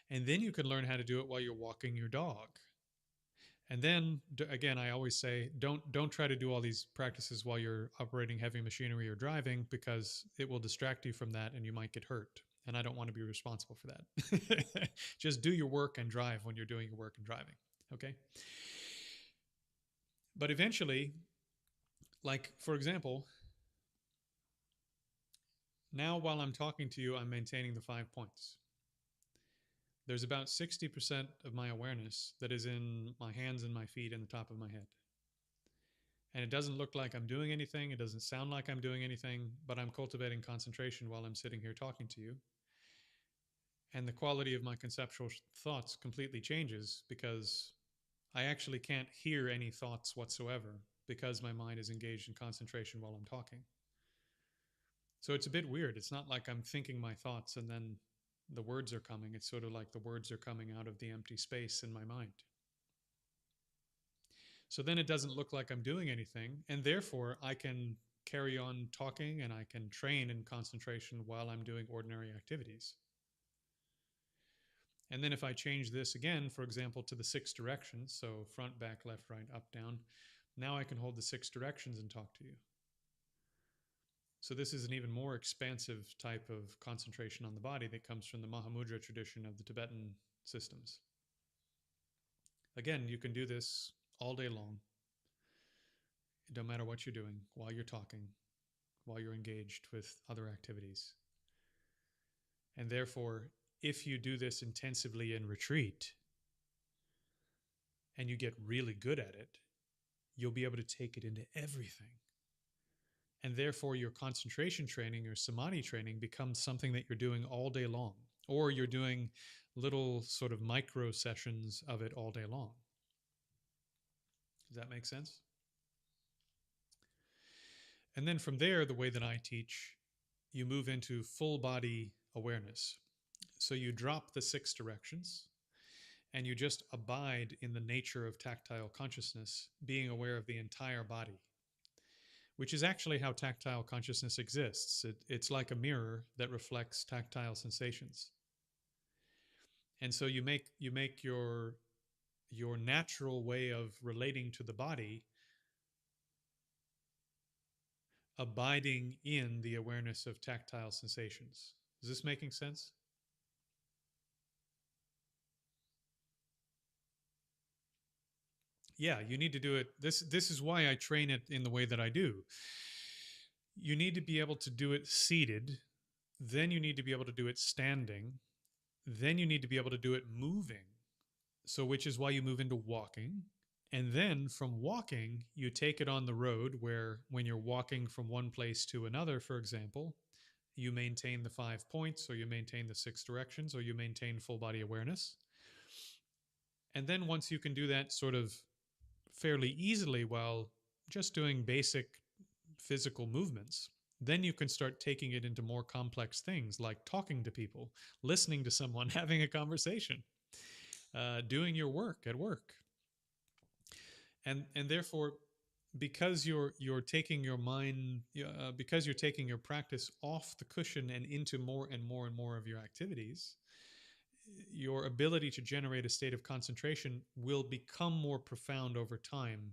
And then you can learn how to do it while you're walking your dog. And then again, I always say, don't try to do all these practices while you're operating heavy machinery or driving, because it will distract you from that and you might get hurt. And I don't want to be responsible for that. Just do your work and drive when you're doing your work and driving. Okay. But eventually, like, for example, now while I'm talking to you, I'm maintaining the 5 points. There's about 60% of my awareness that is in my hands and my feet and the top of my head. And it doesn't look like I'm doing anything. It doesn't sound like I'm doing anything, but I'm cultivating concentration while I'm sitting here talking to you. And the quality of my conceptual thoughts completely changes, because I actually can't hear any thoughts whatsoever, because my mind is engaged in concentration while I'm talking. So it's a bit weird. It's not like I'm thinking my thoughts and then the words are coming. It's sort of like the words are coming out of the empty space in my mind. So then it doesn't look like I'm doing anything, and therefore I can carry on talking and I can train in concentration while I'm doing ordinary activities. And then if I change this again, for example, to the 6 directions, so front, back, left, right, up, down, now I can hold the 6 directions and talk to you. So this is an even more expansive type of concentration on the body that comes from the Mahamudra tradition of the Tibetan systems. Again, you can do this all day long. It don't matter what you're doing, while you're talking, while you're engaged with other activities. And therefore, if you do this intensively in retreat and you get really good at it, you'll be able to take it into everything. And therefore, your concentration training, your samadhi training, becomes something that you're doing all day long, or you're doing little sort of micro sessions of it all day long. Does that make sense? And then from there, the way that I teach, you move into full body awareness. So you drop the 6 directions and you just abide in the nature of tactile consciousness, being aware of the entire body, which is actually how tactile consciousness exists. It's like a mirror that reflects tactile sensations. And so you make your natural way of relating to the body abiding in the awareness of tactile sensations. Is this making sense? Yeah, you need to do it. This is why I train it in the way that I do. You need to be able to do it seated, then you need to be able to do it standing, then you need to be able to do it moving. So which is why you move into walking. And then from walking, you take it on the road, where when you're walking from one place to another, for example, you maintain the 5 points, or you maintain the 6 directions, or you maintain full body awareness. And then once you can do that sort of fairly easily while just doing basic physical movements, then you can start taking it into more complex things like talking to people, listening to someone, having a conversation, doing your work at work. And therefore, because you're taking your mind, because you're taking your practice off the cushion and into more and more and more of your activities, your ability to generate a state of concentration will become more profound over time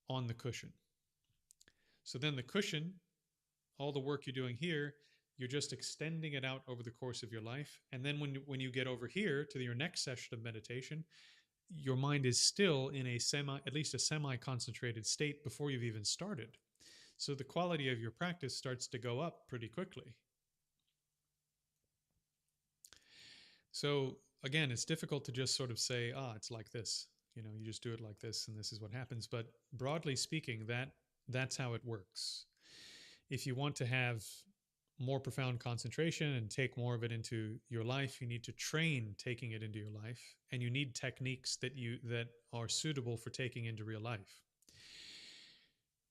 on the cushion. So then the cushion, all the work you're doing here, you're just extending it out over the course of your life. And then when you get over here to your next session of meditation, your mind is still in at least a semi-concentrated state before you've even started. So the quality of your practice starts to go up pretty quickly. So again, it's difficult to just sort of say, it's like this. You just do it like this and this is what happens. But broadly speaking, that's how it works. If you want to have more profound concentration and take more of it into your life, you need to train taking it into your life, and you need techniques that are suitable for taking into real life.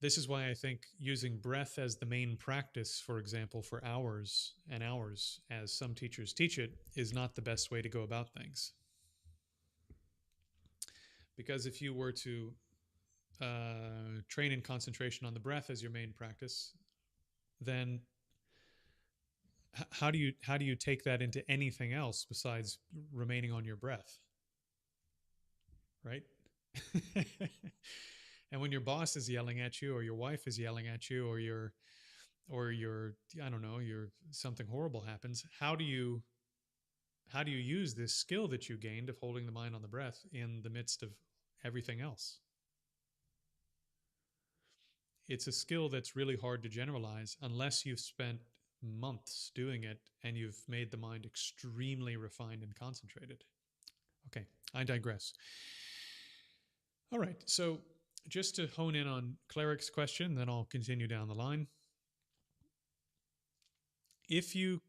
This is why I think using breath as the main practice, for example, for hours and hours, as some teachers teach it, is not the best way to go about things. Because if you were to train in concentration on the breath as your main practice, then how do you take that into anything else besides remaining on your breath, right? And when your boss is yelling at you, or your wife is yelling at you, or your I don't know, something horrible happens, how do you use this skill that you gained of holding the mind on the breath in the midst of everything else? It's a skill that's really hard to generalize unless you've spent months doing it and you've made the mind extremely refined and concentrated. Okay, I digress. All right, so just to hone in on Cleric's question, then I'll continue down the line. If you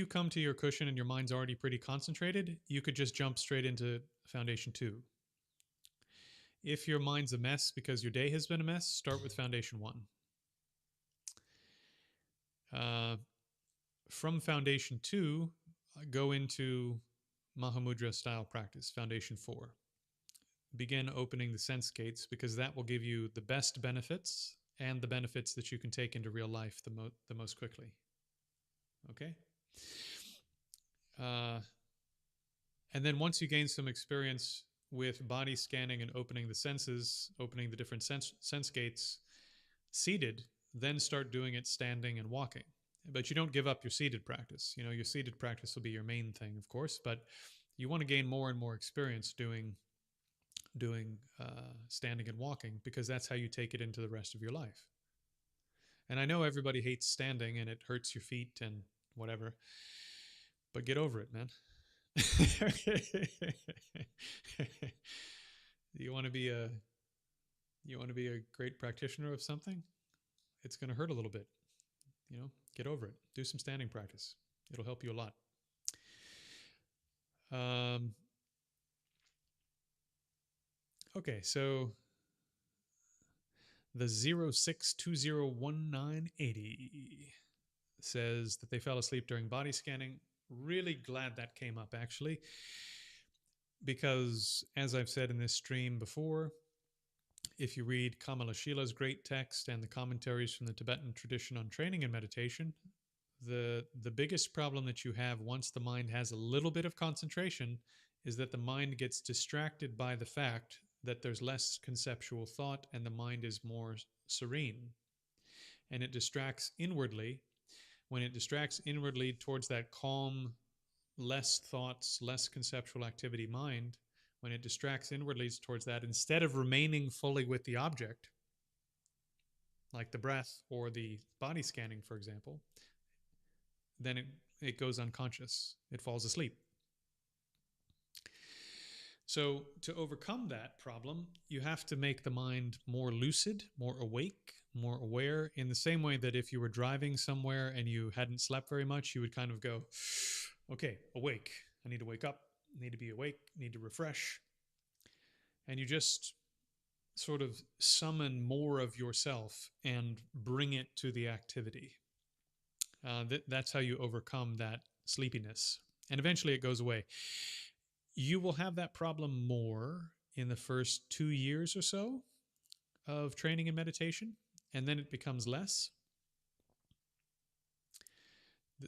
come to your cushion and your mind's already pretty concentrated, you could just jump straight into Foundation 2. If your mind's a mess because your day has been a mess, start with Foundation 1. From Foundation 2, go into Mahamudra style practice, Foundation 4. Begin opening the sense gates, because that will give you the best benefits and the benefits that you can take into real life the most quickly. Okay? And then once you gain some experience with body scanning and opening the senses, opening the different sense gates seated, then start doing it standing and walking. But you don't give up your seated practice. Your seated practice will be your main thing, of course, but you want to gain more and more experience doing standing and walking, because that's how you take it into the rest of your life. And I know everybody hates standing and it hurts your feet and whatever, but get over it, man. You want to be a great practitioner of something? It's going to hurt a little bit. Get over it. Do some standing practice. It'll help you a lot. Okay, so the 06201980 says that they fell asleep during body scanning. Really glad that came up, actually, because as I've said in this stream before, if you read Kamalashila's great text and the commentaries from the Tibetan tradition on training and meditation, the biggest problem that you have once the mind has a little bit of concentration is that the mind gets distracted by the fact that there's less conceptual thought and the mind is more serene. And it distracts inwardly. When it distracts inwardly towards that calm, less thoughts, less conceptual activity mind, when it distracts inwardly towards that, instead of remaining fully with the object, like the breath or the body scanning, for example, then it goes unconscious. It falls asleep. So to overcome that problem, you have to make the mind more lucid, more awake, more aware, in the same way that if you were driving somewhere and you hadn't slept very much, you would kind of go, okay, awake. I need to wake up, need to be awake, need to refresh. And you just sort of summon more of yourself and bring it to the activity. That's how you overcome that sleepiness. And eventually it goes away. You will have that problem more in the first 2 years or so of training in meditation, and then it becomes less.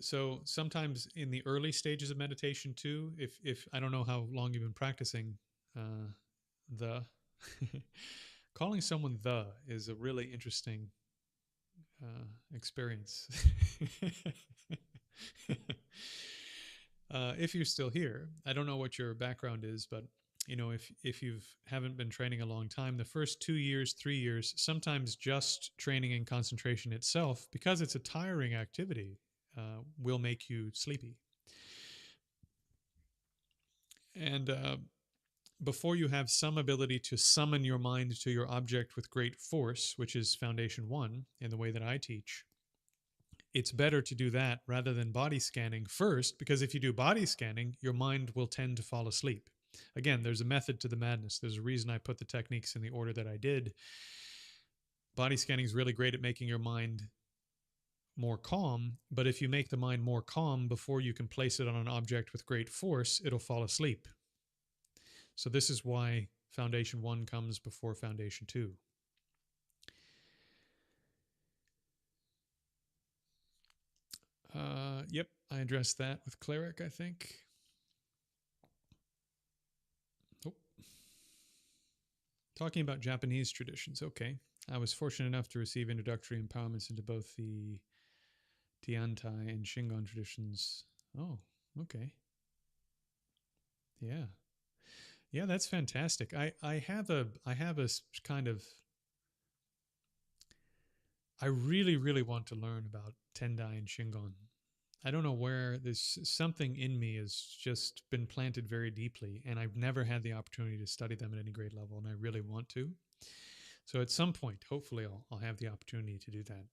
So sometimes in the early stages of meditation too, if I don't know how long you've been practicing calling someone the is a really interesting experience. If you're still here, I don't know what your background is, but if you haven't been training a long time, the first 2 years, 3 years, sometimes just training and concentration itself, because it's a tiring activity, will make you sleepy. And before you have some ability to summon your mind to your object with great force, which is Foundation 1 in the way that I teach, it's better to do that rather than body scanning first, because if you do body scanning, your mind will tend to fall asleep. Again, there's a method to the madness. There's a reason I put the techniques in the order that I did. Body scanning is really great at making your mind more calm, but if you make the mind more calm before you can place it on an object with great force, it'll fall asleep. So this is why Foundation 1 comes before Foundation 2. Yep, I addressed that with Cleric, I think. Oh. Talking about Japanese traditions, okay. I was fortunate enough to receive introductory empowerments into both the Tiantai and Shingon traditions. Oh, okay. Yeah. Yeah, that's fantastic. I have a kind of, I really, really want to learn about Tendai and Shingon. I don't know where, there's something in me has just been planted very deeply, and I've never had the opportunity to study them at any great level, and I really want to. So at some point, hopefully, I'll have the opportunity to do that.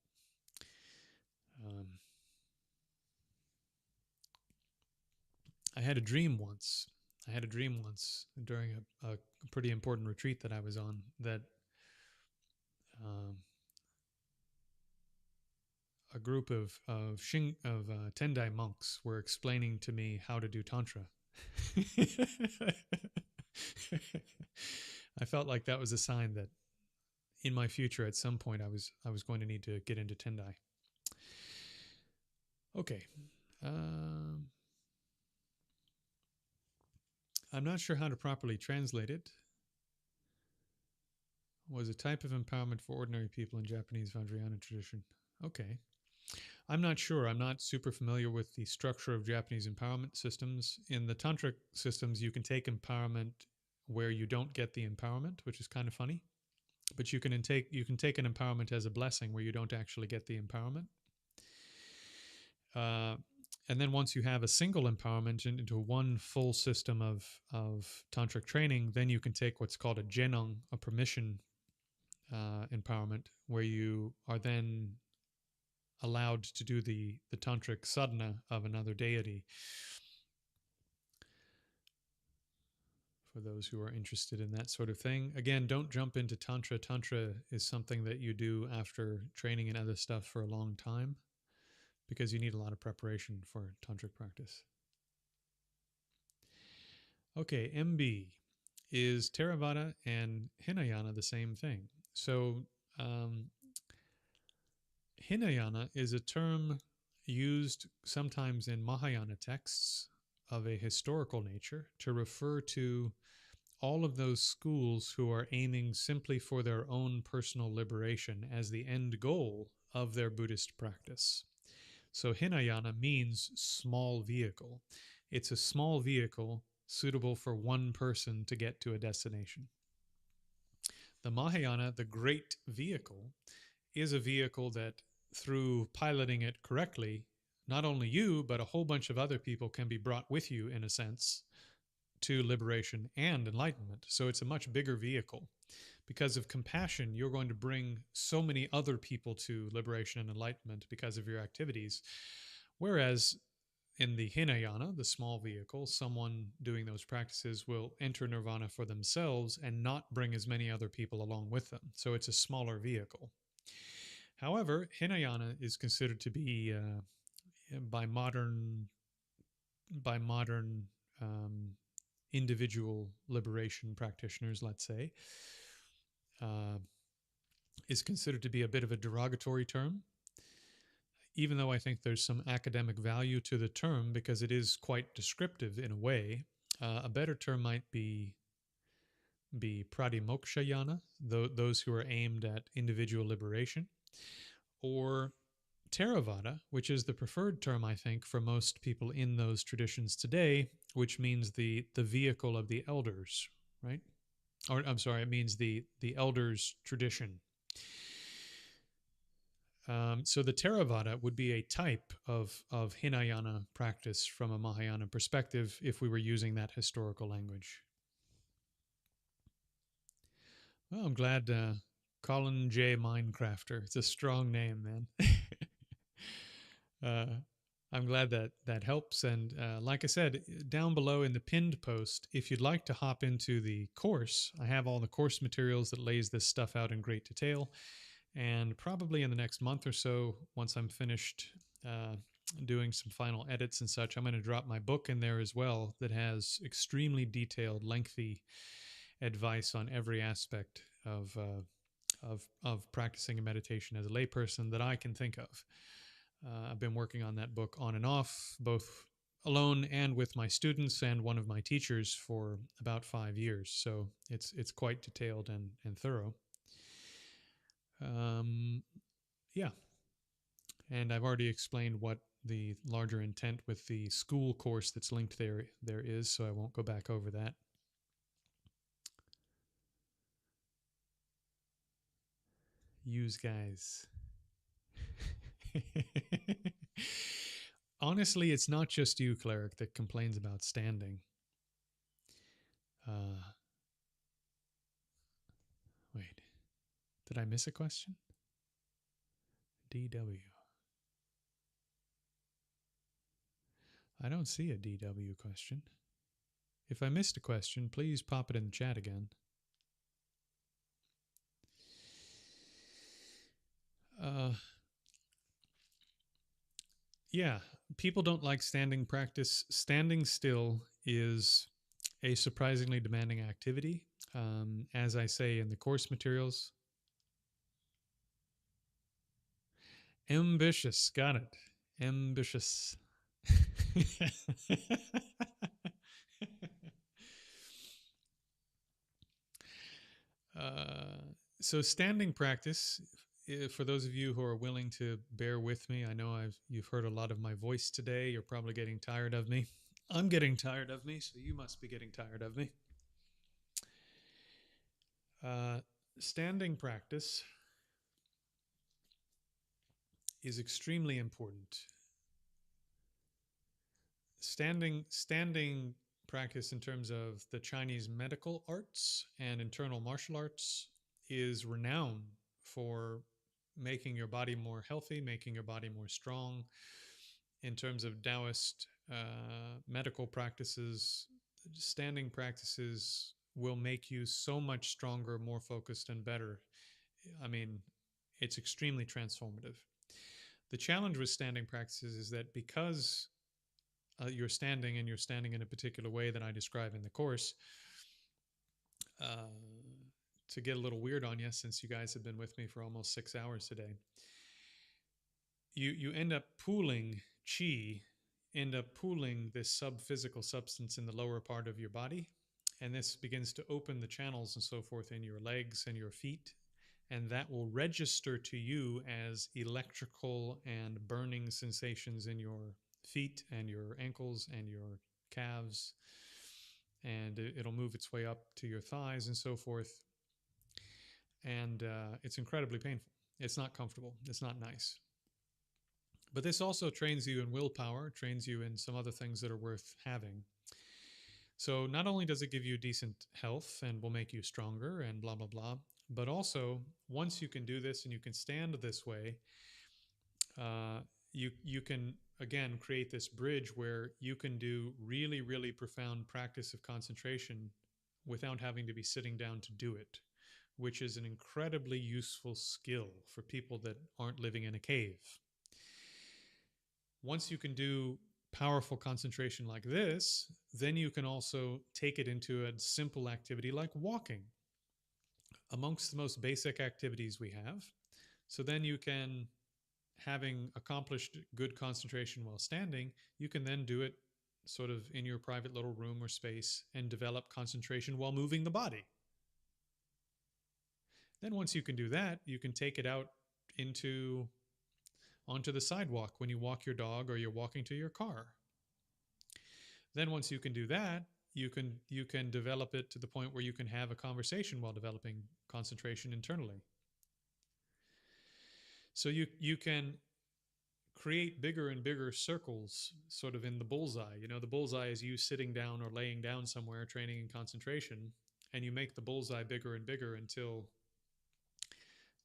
I had a dream once. During a pretty important retreat that I was on, that a group of Tendai monks were explaining to me how to do Tantra. I felt like that was a sign that in my future, at some point, I was going to need to get into Tendai. Okay. I'm not sure how to properly translate it. Was a type of empowerment for ordinary people in Japanese Vajrayana tradition. Okay. I'm not sure. I'm not super familiar with the structure of Japanese empowerment systems. In the Tantric systems, you can take empowerment where you don't get the empowerment, which is kind of funny. But you can take an empowerment as a blessing where you don't actually get the empowerment. And then once you have a single empowerment into one full system of tantric training, then you can take what's called a jenong, a permission empowerment, where you are then allowed to do the tantric sadhana of another deity. For those who are interested in that sort of thing. Again, don't jump into Tantra. Tantra is something that you do after training and other stuff for a long time, because you need a lot of preparation for tantric practice. Okay, MB. Is Theravada and Hinayana the same thing? So Hinayana is a term used sometimes in Mahayana texts of a historical nature to refer to all of those schools who are aiming simply for their own personal liberation as the end goal of their Buddhist practice. So Hinayana means small vehicle. It's a small vehicle suitable for one person to get to a destination. The Mahayana, the great vehicle, is a vehicle that, through piloting it correctly, not only you, but a whole bunch of other people can be brought with you, in a sense, to liberation and enlightenment. So it's a much bigger vehicle. Because of compassion, you're going to bring so many other people to liberation and enlightenment because of your activities. Whereas in the Hinayana, the small vehicle, someone doing those practices will enter nirvana for themselves and not bring as many other people along with them. So it's a smaller vehicle. However, Hinayana is considered to be, by modern individual liberation practitioners, let's say, is considered to be a bit of a derogatory term, even though I think there's some academic value to the term because it is quite descriptive in a way. A better term might be Pradimokshayana, those who are aimed at individual liberation, or Theravada, which is the preferred term, I think, for most people in those traditions today, which means the vehicle of the elders, right? Or I'm sorry, it means the elders' tradition. So the Theravada would be a type of Hinayana practice from a Mahayana perspective if we were using that historical language. Well, I'm glad Colin J. Minecrafter. It's a strong name, man. uh, I'm glad that that helps. And like I said, down below in the pinned post, if you'd like to hop into the course, I have all the course materials that lays this stuff out in great detail. And probably in the next month or so, once I'm finished uh, doing some final edits and such, I'm going to drop my book in there as well that has extremely detailed, lengthy advice on every aspect of practicing a meditation as a layperson that I can think of. I've been working on that book on and off, both alone and with my students and one of my teachers for about 5 years. So it's quite detailed and thorough. Yeah, and I've already explained what the larger intent with the school course that's linked there is, so I won't go back over that. Use guys. Honestly, it's not just you, Cleric, that complains about standing. Uh, Wait, did I miss a question? DW. I don't see a DW question. If I missed a question, please pop it in the chat again. Yeah, people don't like standing practice. Standing still is a surprisingly demanding activity. As I say in the course materials, ambitious, got it. Ambitious. uh, so standing practice, for those of you who are willing to bear with me, I know you've heard a lot of my voice today. You're probably getting tired of me. I'm getting tired of me, so you must be getting tired of me. Uh, Standing practice is extremely important. Standing practice in terms of the Chinese medical arts and internal martial arts is renowned for making your body more healthy, making your body more strong. In terms of Taoist medical practices, standing practices will make you so much stronger, more focused, and better. I mean, it's extremely transformative. The challenge with standing practices is that because you're standing and you're standing in a particular way that I describe in the course, uh, to get a little weird on you, since you guys have been with me for almost 6 hours today, you end up pooling chi, end up pooling this sub-physical substance in the lower part of your body, and this begins to open the channels and so forth in your legs and your feet, and that will register to you as electrical and burning sensations in your feet and your ankles and your calves, and it'll move its way up to your thighs and so forth, and it's incredibly painful. It's not comfortable. It's not nice. But this also trains you in willpower, trains you in some other things that are worth having. So not only does it give you decent health and will make you stronger and blah, blah, blah, but also once you can do this and you can stand this way, you can, again, create this bridge where you can do really, really profound practice of concentration without having to be sitting down to do it, which is an incredibly useful skill for people that aren't living in a cave. Once you can do powerful concentration like this, then you can also take it into a simple activity like walking, amongst the most basic activities we have. So then you can, having accomplished good concentration while standing, you can then do it sort of in your private little room or space and develop concentration while moving the body. Then once you can do that, you can take it out onto the sidewalk when you walk your dog or you're walking to your car. Then once you can do that, you can develop it to the point where you can have a conversation while developing concentration internally. So you can create bigger and bigger circles sort of in the bullseye. You know, the bullseye is you sitting down or laying down somewhere training in concentration, and you make the bullseye bigger and bigger until,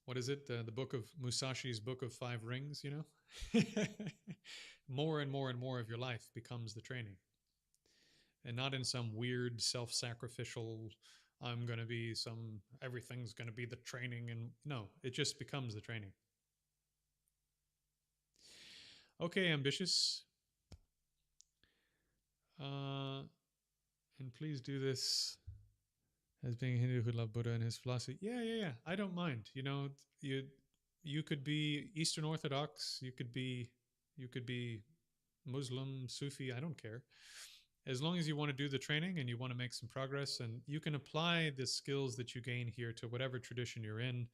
what is it, the book of Musashi's Book of Five Rings, you know? More and more and more of your life becomes the training, and not in some weird self-sacrificial, I'm going to be some, everything's going to be the training, and no, it just becomes the training. Okay, ambitious. And please do this as being a Hindu who loved Buddha and his philosophy. Yeah. I don't mind. You know, you could be Eastern Orthodox. You could be Muslim, Sufi. I don't care. As long as you want to do the training and you want to make some progress, and you can apply the skills that you gain here to whatever tradition you're in,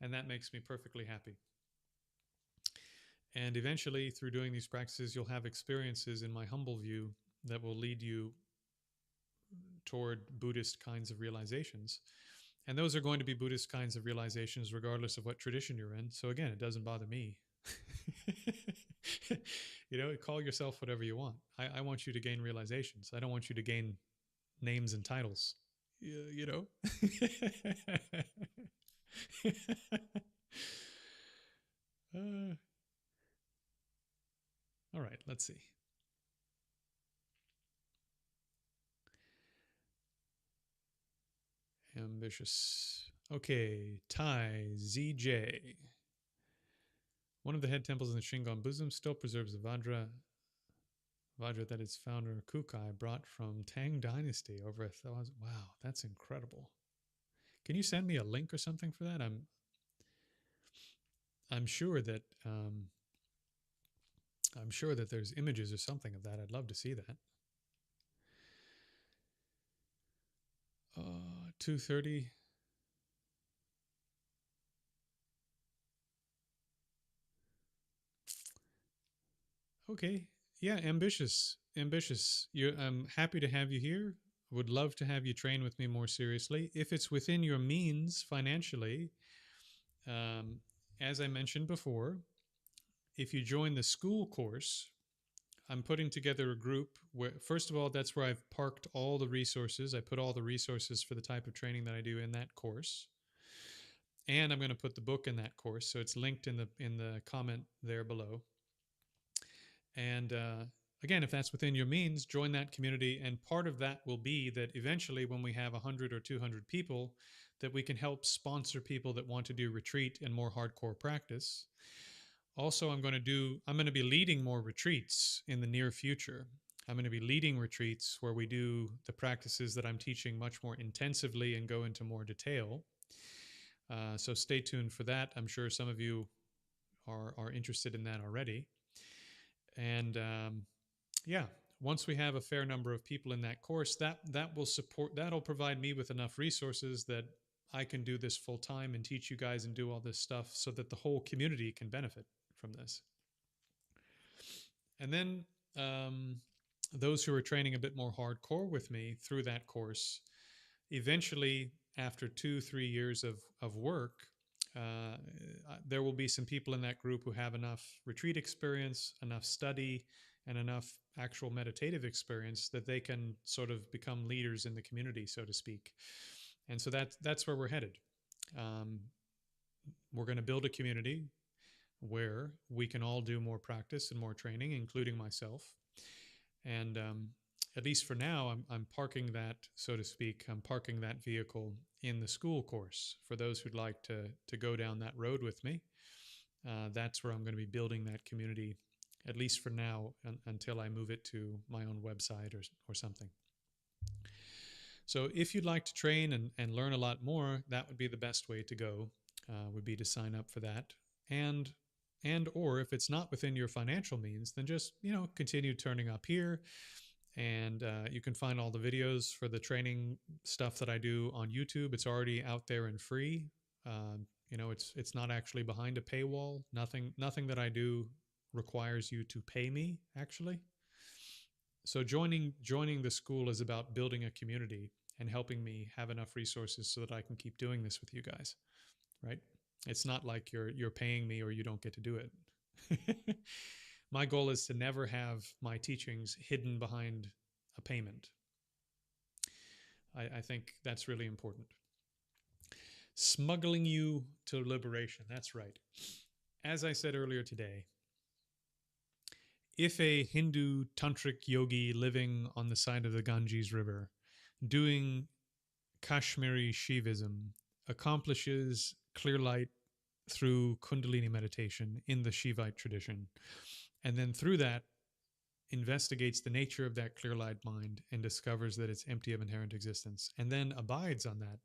and that makes me perfectly happy. And eventually, through doing these practices, you'll have experiences, in my humble view, that will lead you toward Buddhist kinds of realizations. And those are going to be Buddhist kinds of realizations regardless of what tradition you're in. So again, it doesn't bother me. You know, call yourself whatever you want. I want you to gain realizations. I don't want you to gain names and titles. You know? All right, let's see. Ambitious. Okay, Tai ZJ. One of the head temples in the Shingon Buddhism still preserves the Vajra that its founder Kukai brought from Tang Dynasty over 1,000. Wow, that's incredible. Can you send me a link or something for that? I'm sure that there's images or something of that. I'd love to see that. 2:30. Okay. Yeah, ambitious. I'm happy to have you here. Would love to have you train with me more seriously. If it's within your means financially, as I mentioned before, if you join the school course, I'm putting together a group where, first of all, that's where I've parked all the resources. I put all the resources for the type of training that I do in that course. And I'm going to put the book in that course. So it's linked in the comment there below. And again, if that's within your means, join that community. And part of that will be that eventually, when we have 100 or 200 people, that we can help sponsor people that want to do retreat and more hardcore practice. Also, I'm going to be leading more retreats in the near future. I'm going to be leading retreats where we do the practices that I'm teaching much more intensively and go into more detail. So stay tuned for that. I'm sure some of you are interested in that already. And yeah, once we have a fair number of people in that course, that'll provide me with enough resources that I can do this full time and teach you guys and do all this stuff so that the whole community can benefit from this. And then those who are training a bit more hardcore with me through that course, eventually, after 2-3 years of work, there will be some people in that group who have enough retreat experience, enough study, and enough actual meditative experience that they can sort of become leaders in the community, so to speak. And so that's where we're headed. We're going to build a community where we can all do more practice and more training, including myself. And at least for now, I'm parking that, so to speak, I'm parking that vehicle in the school course for those who'd like to go down that road with me. That's where I'm going to be building that community, at least for now, until I move it to my own website or something. So if you'd like to train and learn a lot more, that would be the best way to go, would be to sign up for that. And or if it's not within your financial means, then just, continue turning up here. And you can find all the videos for the training stuff that I do on YouTube. It's already out there and free. It's not actually behind a paywall. Nothing that I do requires you to pay me, actually. So joining the school is about building a community and helping me have enough resources so that I can keep doing this with you guys, right? It's not like you're paying me or you don't get to do it. My goal is to never have my teachings hidden behind a payment. I think that's really important. Smuggling you to liberation. That's right. As I said earlier today, if a Hindu tantric yogi living on the side of the Ganges River doing Kashmiri Shivism accomplishes clear light through Kundalini meditation in the Shivite tradition, and then through that investigates the nature of that clear light mind and discovers that it's empty of inherent existence, and then abides on that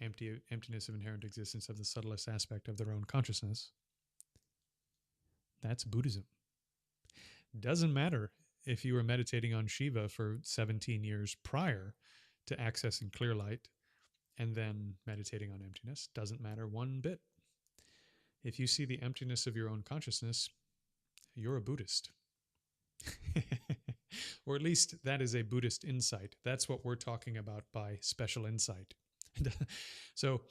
emptiness of inherent existence of the subtlest aspect of their own consciousness, that's Buddhism. Doesn't matter if you were meditating on Shiva for 17 years prior to accessing clear light and then meditating on emptiness. Doesn't matter one bit. If you see the emptiness of your own consciousness, you're a Buddhist. Or at least that is a Buddhist insight. That's what we're talking about by special insight. So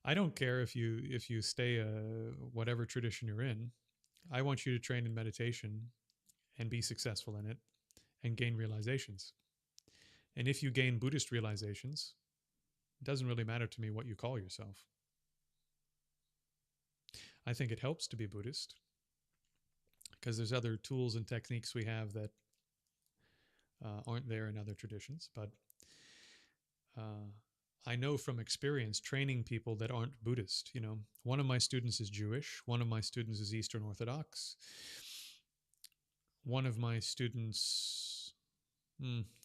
I don't care if you stay whatever tradition you're in. I want you to train in meditation and be successful in it and gain realizations. And if you gain Buddhist realizations, it doesn't really matter to me what you call yourself. I think it helps to be Buddhist because there's other tools and techniques we have that aren't there in other traditions. But I know from experience training people that aren't Buddhist. You know, one of my students is Jewish. One of my students is Eastern Orthodox. One of my students,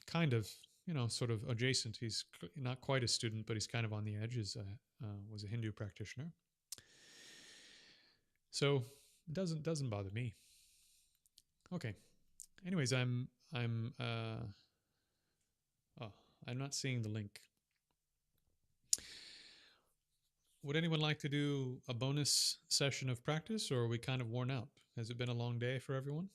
kind of, sort of adjacent. He's not quite a student, but he's kind of on the edge. Was a Hindu practitioner. So it doesn't bother me. Okay. Anyways, I'm not seeing the link. Would anyone like to do a bonus session of practice, or are we kind of worn out? Has it been a long day for everyone?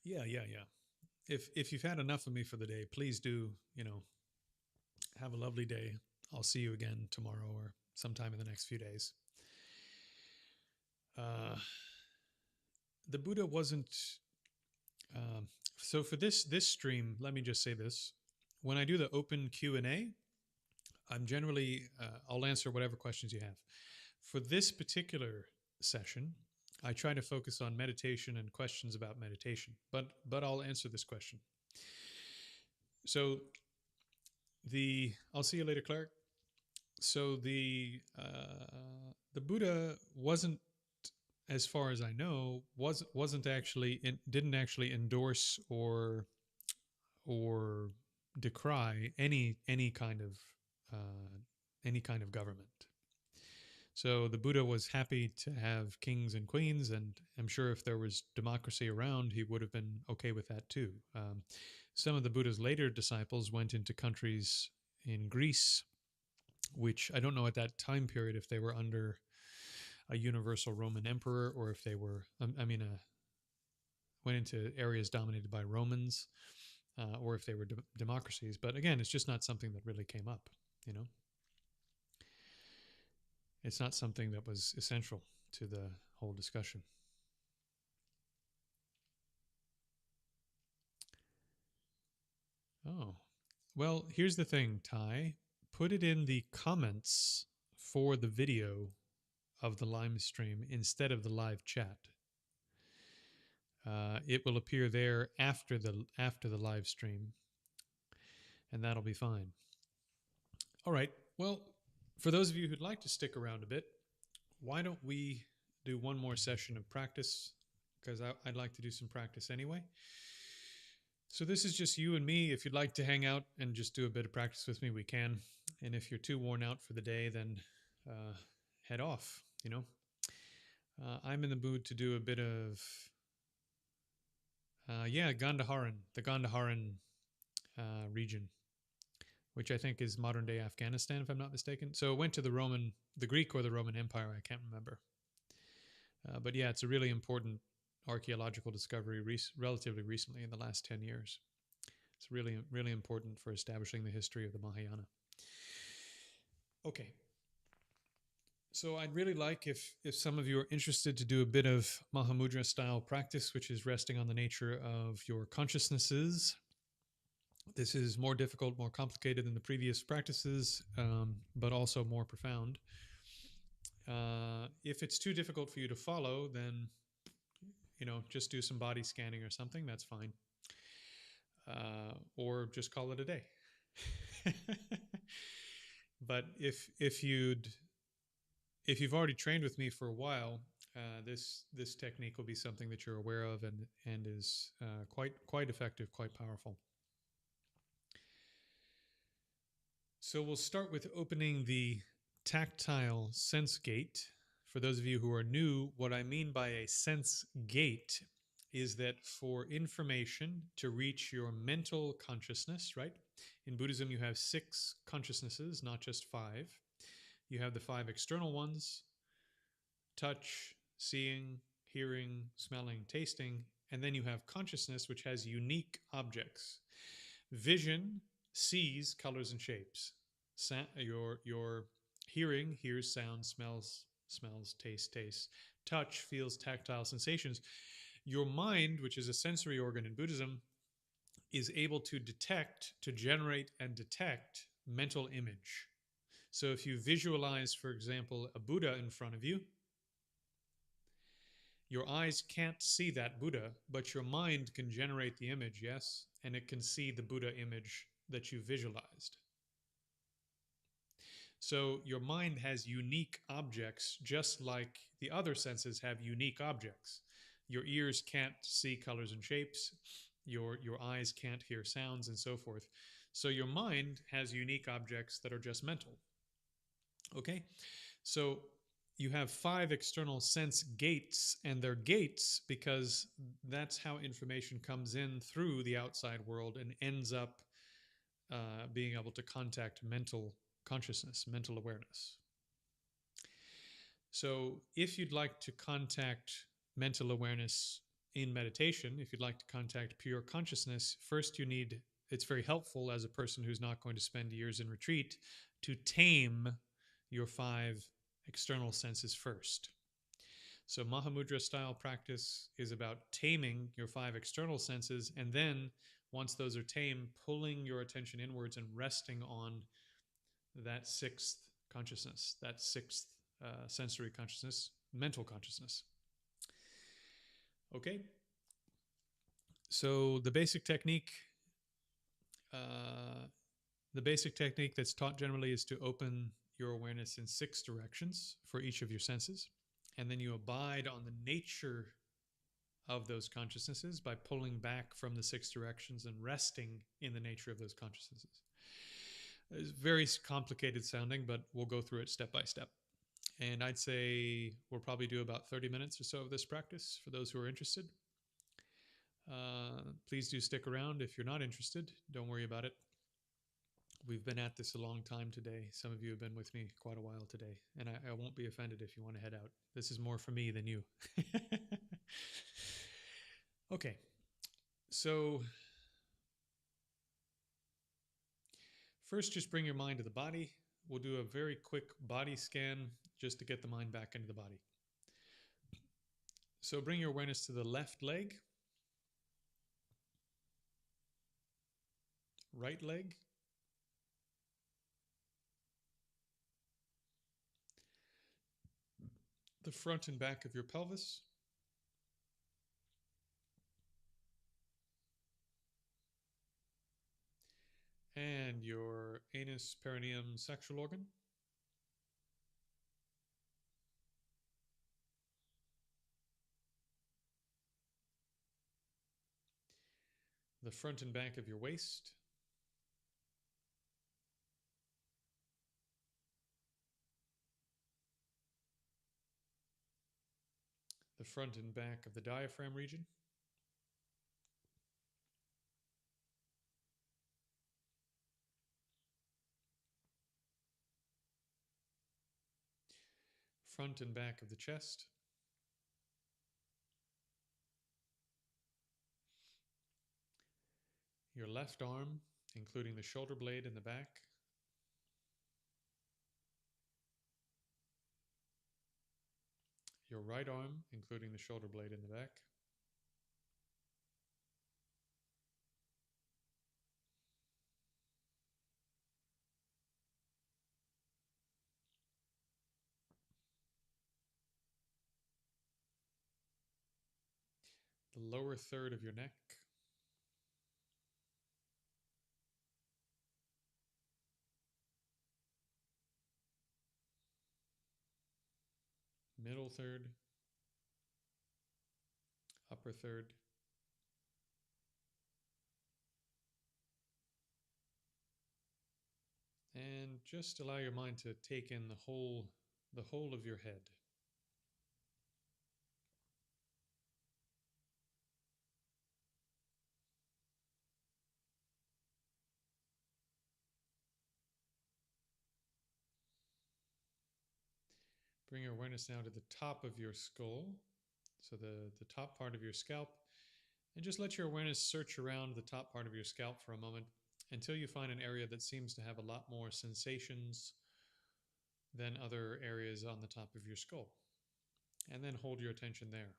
Yeah. If you've had enough of me for the day, please do, have a lovely day. I'll see you again tomorrow or sometime in the next few days. The Buddha wasn't. So for this stream, let me just say this: when I do the open Q&A, I'm generally I'll answer whatever questions you have. For this particular session, I try to focus on meditation and questions about meditation, but I'll answer this question. So I'll see you later, Clark. So the Buddha wasn't, as far as I know, didn't actually endorse or decry any kind of government. So the Buddha was happy to have kings and queens, and I'm sure if there was democracy around, he would have been okay with that too. Some of the Buddha's later disciples went into countries in Greece, which I don't know at that time period if they were under a universal Roman emperor or if they were, went into areas dominated by Romans, or if they were democracies. But again, it's just not something that really came up, It's not something that was essential to the whole discussion. Oh, well, here's the thing, Ty. Put it in the comments for the video of the live stream instead of the live chat. It will appear there after the live stream, and that'll be fine. All right. Well, for those of you who'd like to stick around a bit, why don't we do one more session of practice because I'd like to do some practice anyway. So this is just you and me. If you'd like to hang out and just do a bit of practice with me, we can. And if you're too worn out for the day, then head off. I'm in the mood to do a bit of Gandaharan, the Gandaharan region, which I think is modern day Afghanistan, if I'm not mistaken. So it went to the Greek or the Roman Empire, I can't remember. But yeah, it's a really important archaeological discovery relatively recently in the last 10 years. It's really, really important for establishing the history of the Mahayana. Okay. So I'd really like if some of you are interested to do a bit of Mahamudra style practice, which is resting on the nature of your consciousnesses. This is more difficult, more complicated than the previous practices, but also more profound. If it's too difficult for you to follow, then just do some body scanning or something. That's fine. Or just call it a day. But if you've already trained with me for a while, this technique will be something that you're aware of and is quite effective, quite powerful. So we'll start with opening the tactile sense gate. For those of you who are new, what I mean by a sense gate is that for information to reach your mental consciousness, right? In Buddhism, you have 6 consciousnesses, not just 5. You have the 5 external ones: touch, seeing, hearing, smelling, tasting. And then you have consciousness, which has unique objects. Vision sees colors and shapes. Your hearing hears sounds, smells, tastes. Touch feels tactile sensations. Your mind, which is a sensory organ in Buddhism, is able to generate and detect mental image. So if you visualize, for example, a Buddha in front of you, your eyes can't see that Buddha, but your mind can generate the image, yes? And it can see the Buddha image that you visualized. So your mind has unique objects, just like the other senses have unique objects. Your ears can't see colors and shapes. Your eyes can't hear sounds, and so forth. So your mind has unique objects that are just mental. Okay? So you have 5 external sense gates, and they're gates because that's how information comes in through the outside world and ends up being able to contact mental consciousness, mental awareness. So if you'd like to contact mental awareness in meditation, if you'd like to contact pure consciousness, first it's very helpful as a person who's not going to spend years in retreat to tame your 5 external senses first. So Mahamudra style practice is about taming your 5 external senses, and then once those are tamed, pulling your attention inwards and resting on that 6th consciousness, that 6th sensory consciousness, mental consciousness. Okay? So the basic technique that's taught generally is to open your awareness in 6 directions for each of your senses. And then you abide on the nature of those consciousnesses by pulling back from the 6 directions and resting in the nature of those consciousnesses. It's very complicated sounding, but we'll go through it step by step. And I'd say we'll probably do about 30 minutes or so of this practice for those who are interested. Please do stick around. If you're not interested, don't worry about it. We've been at this a long time today. Some of you have been with me quite a while today, and I won't be offended if you want to head out. This is more for me than you. Okay, so first just bring your mind to the body. We'll do a very quick body scan just to get the mind back into the body. So bring your awareness to the left leg, right leg, the front and back of your pelvis, and your anus, perineum, sexual organ. the front and back of your waist, the front and back of the diaphragm region, front and back of the chest, your left arm, including the shoulder blade in the back, your right arm, including the shoulder blade in the back, the lower third of your neck, middle third, upper third, and just allow your mind to take in the whole of your head. Bring your awareness now to the top of your skull, so the top part of your scalp, and just let your awareness search around the top part of your scalp for a moment until you find an area that seems to have a lot more sensations than other areas on the top of your skull. And then hold your attention there.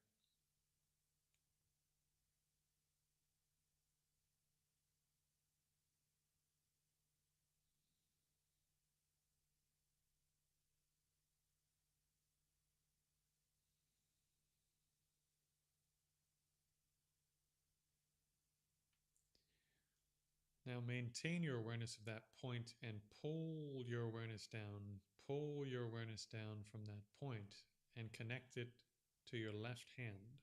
Now maintain your awareness of that point and pull your awareness down. Pull your awareness down from that point and connect it to your left hand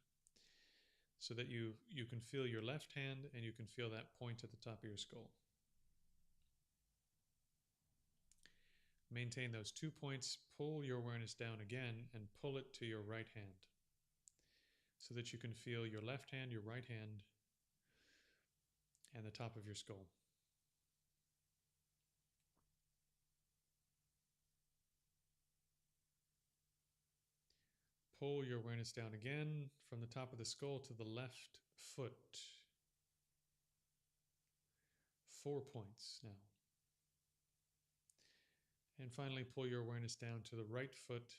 so that you can feel your left hand and you can feel that point at the top of your skull. Maintain those 2 points, pull your awareness down again and pull it to your right hand so that you can feel your left hand, your right hand, and the top of your skull. Pull your awareness down again from the top of the skull to the left foot. 4 points now. And finally, pull your awareness down to the right foot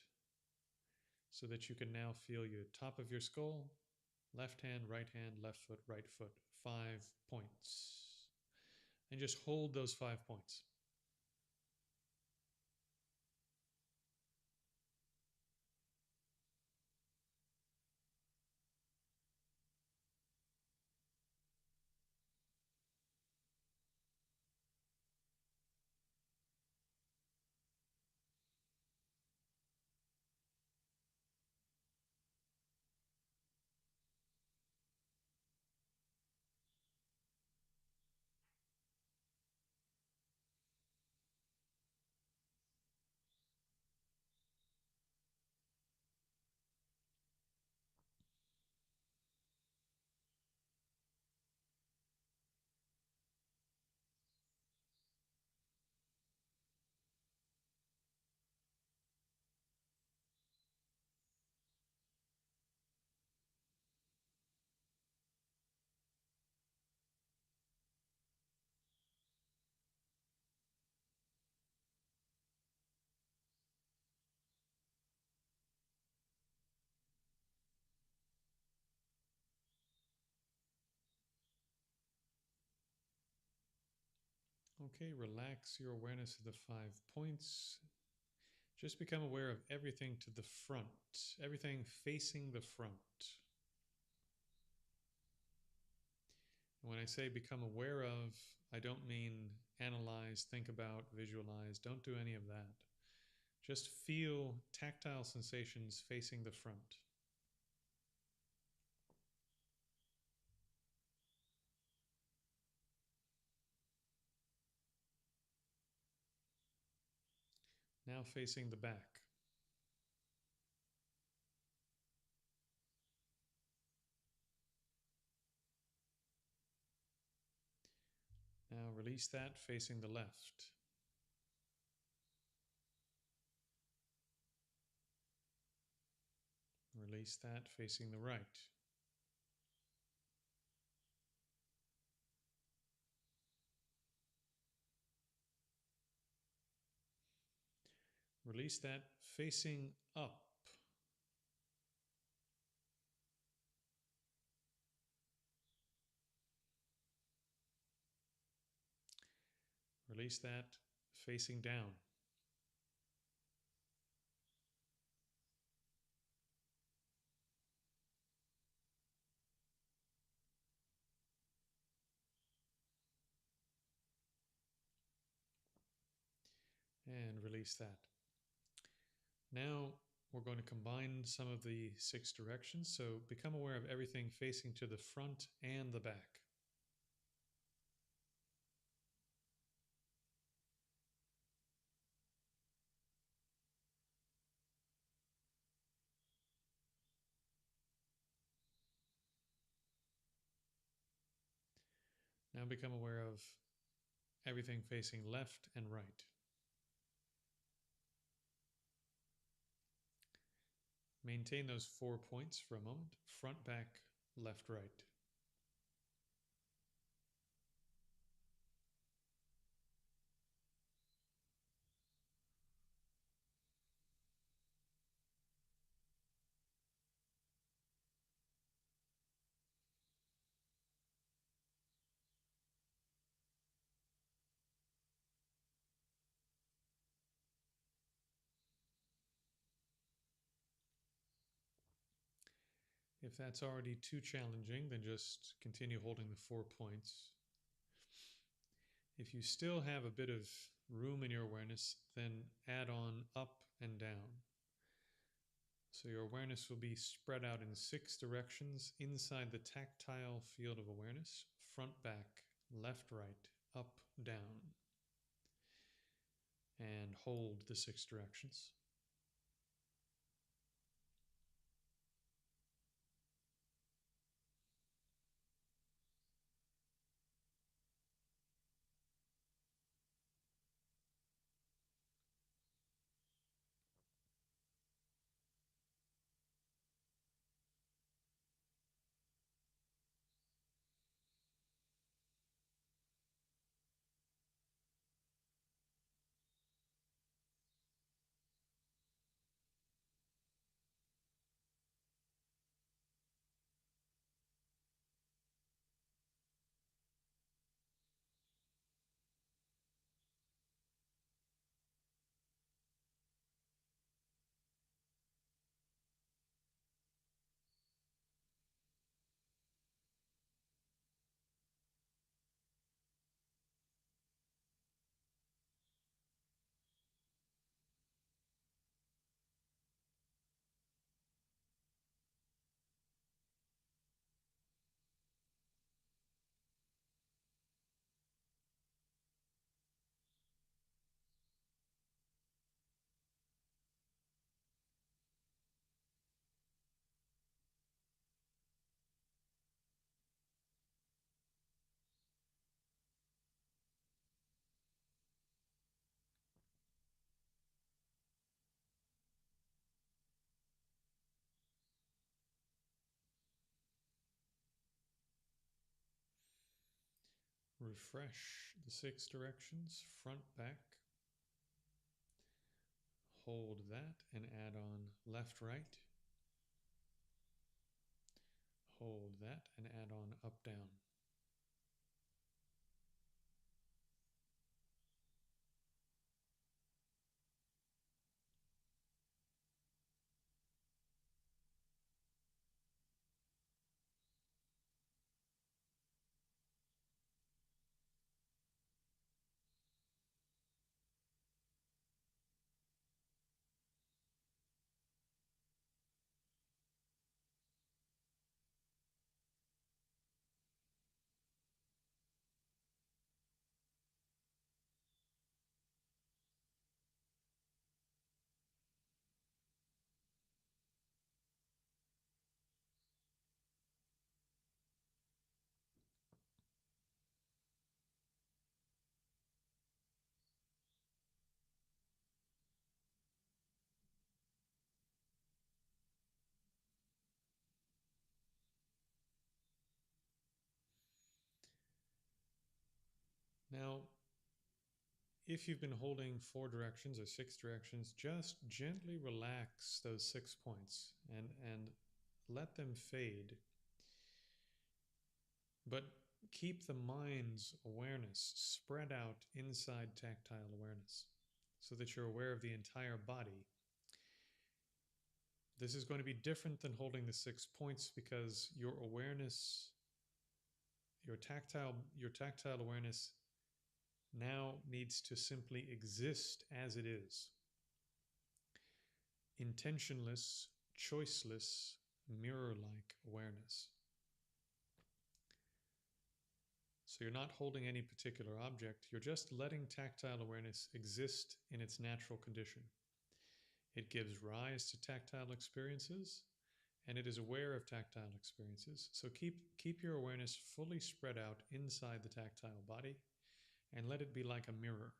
so that you can now feel your top of your skull, left hand, left foot, right foot. 5 points. And just hold those 5 points. Okay, relax your awareness of the 5 points. Just become aware of everything to the front, everything facing the front. When I say become aware of, I don't mean analyze, think about, visualize. Don't do any of that. Just feel tactile sensations facing the front. Now facing the back. Now release that, facing the left. Release that, facing the right. Release that, facing up. Release that, facing down. And release that. Now we're going to combine some of the 6 directions, so become aware of everything facing to the front and the back. Now become aware of everything facing left and right. Maintain those 4 points for a moment. Front, back, left, right. If that's already too challenging, then just continue holding the 4 points. If you still have a bit of room in your awareness, then add on up and down. So your awareness will be spread out in 6 directions inside the tactile field of awareness: front, back, left, right, up, down. And hold the 6 directions. Refresh the 6 directions, front, back. Hold that and add on left, right. Hold that and add on up, down. Now, if you've been holding 4 directions or 6 directions, just gently relax those 6 points and let them fade. But keep the mind's awareness spread out inside tactile awareness so that you're aware of the entire body. This is going to be different than holding the 6 points because your awareness, your tactile awareness now needs to simply exist as it is. Intentionless, choiceless, mirror-like awareness. So you're not holding any particular object, you're just letting tactile awareness exist in its natural condition. It gives rise to tactile experiences, and it is aware of tactile experiences. So keep your awareness fully spread out inside the tactile body, and let it be like a mirror.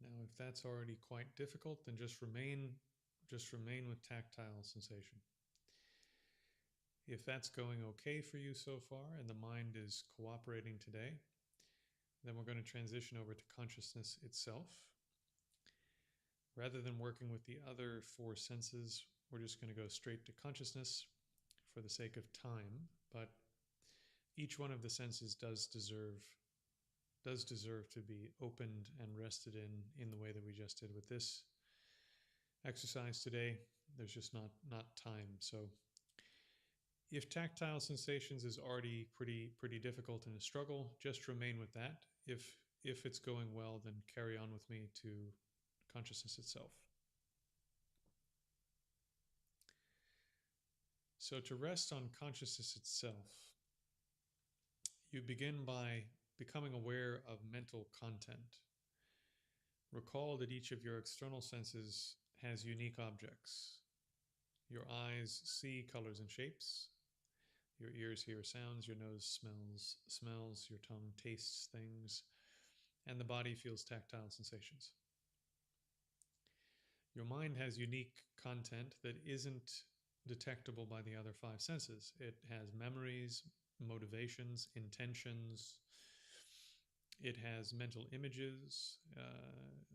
Now, if that's already quite difficult, then just remain with tactile sensation. If that's going okay for you so far and the mind is cooperating today, then we're going to transition over to consciousness itself. Rather than working with the other 4 senses, we're just going to go straight to consciousness for the sake of time, but each one of the senses does deserve to be opened and rested in the way that we just did with this exercise today. There's just not time. So if tactile sensations is already pretty difficult and a struggle, just remain with that. If it's going well, then carry on with me to consciousness itself. So to rest on consciousness itself, you begin by becoming aware of mental content. Recall that each of your external senses has unique objects. Your eyes see colors and shapes. Your ears hear sounds. Your nose smells. Your tongue tastes things. And the body feels tactile sensations. Your mind has unique content that isn't detectable by the other 5 senses. It has memories, motivations, intentions. It has mental images,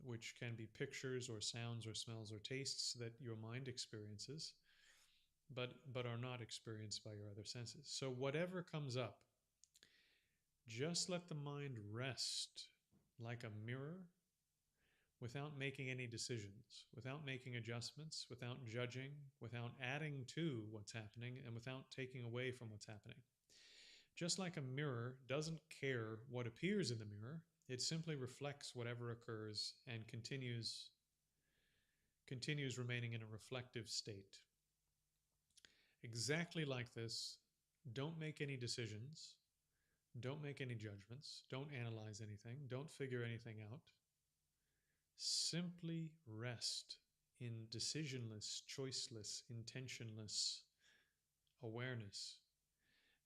which can be pictures or sounds or smells or tastes that your mind experiences, but are not experienced by your other senses. So whatever comes up, just let the mind rest like a mirror without making any decisions, without making adjustments, without judging, without adding to what's happening, and without taking away from what's happening. Just like a mirror doesn't care what appears in the mirror, it simply reflects whatever occurs and continues remaining in a reflective state. Exactly like this, don't make any decisions, don't make any judgments, don't analyze anything, don't figure anything out. Simply rest in decisionless, choiceless, intentionless awareness.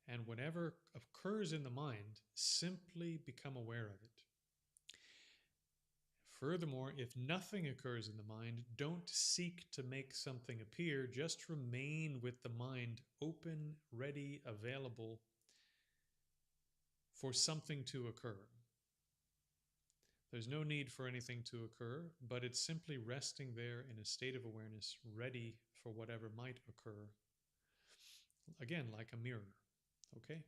And whatever occurs in the mind, simply become aware of it. Furthermore, if nothing occurs in the mind, don't seek to make something appear. Just remain with the mind open, ready, available for something to occur. There's no need for anything to occur, but it's simply resting there in a state of awareness, ready for whatever might occur. Again, like a mirror. Okay?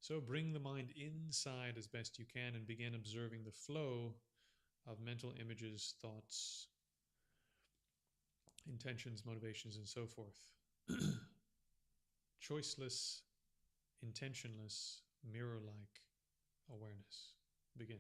So bring the mind inside as best you can and begin observing the flow of mental images, thoughts, intentions, motivations, and so forth. Choiceless, intentionless, mirror like awareness. Begin.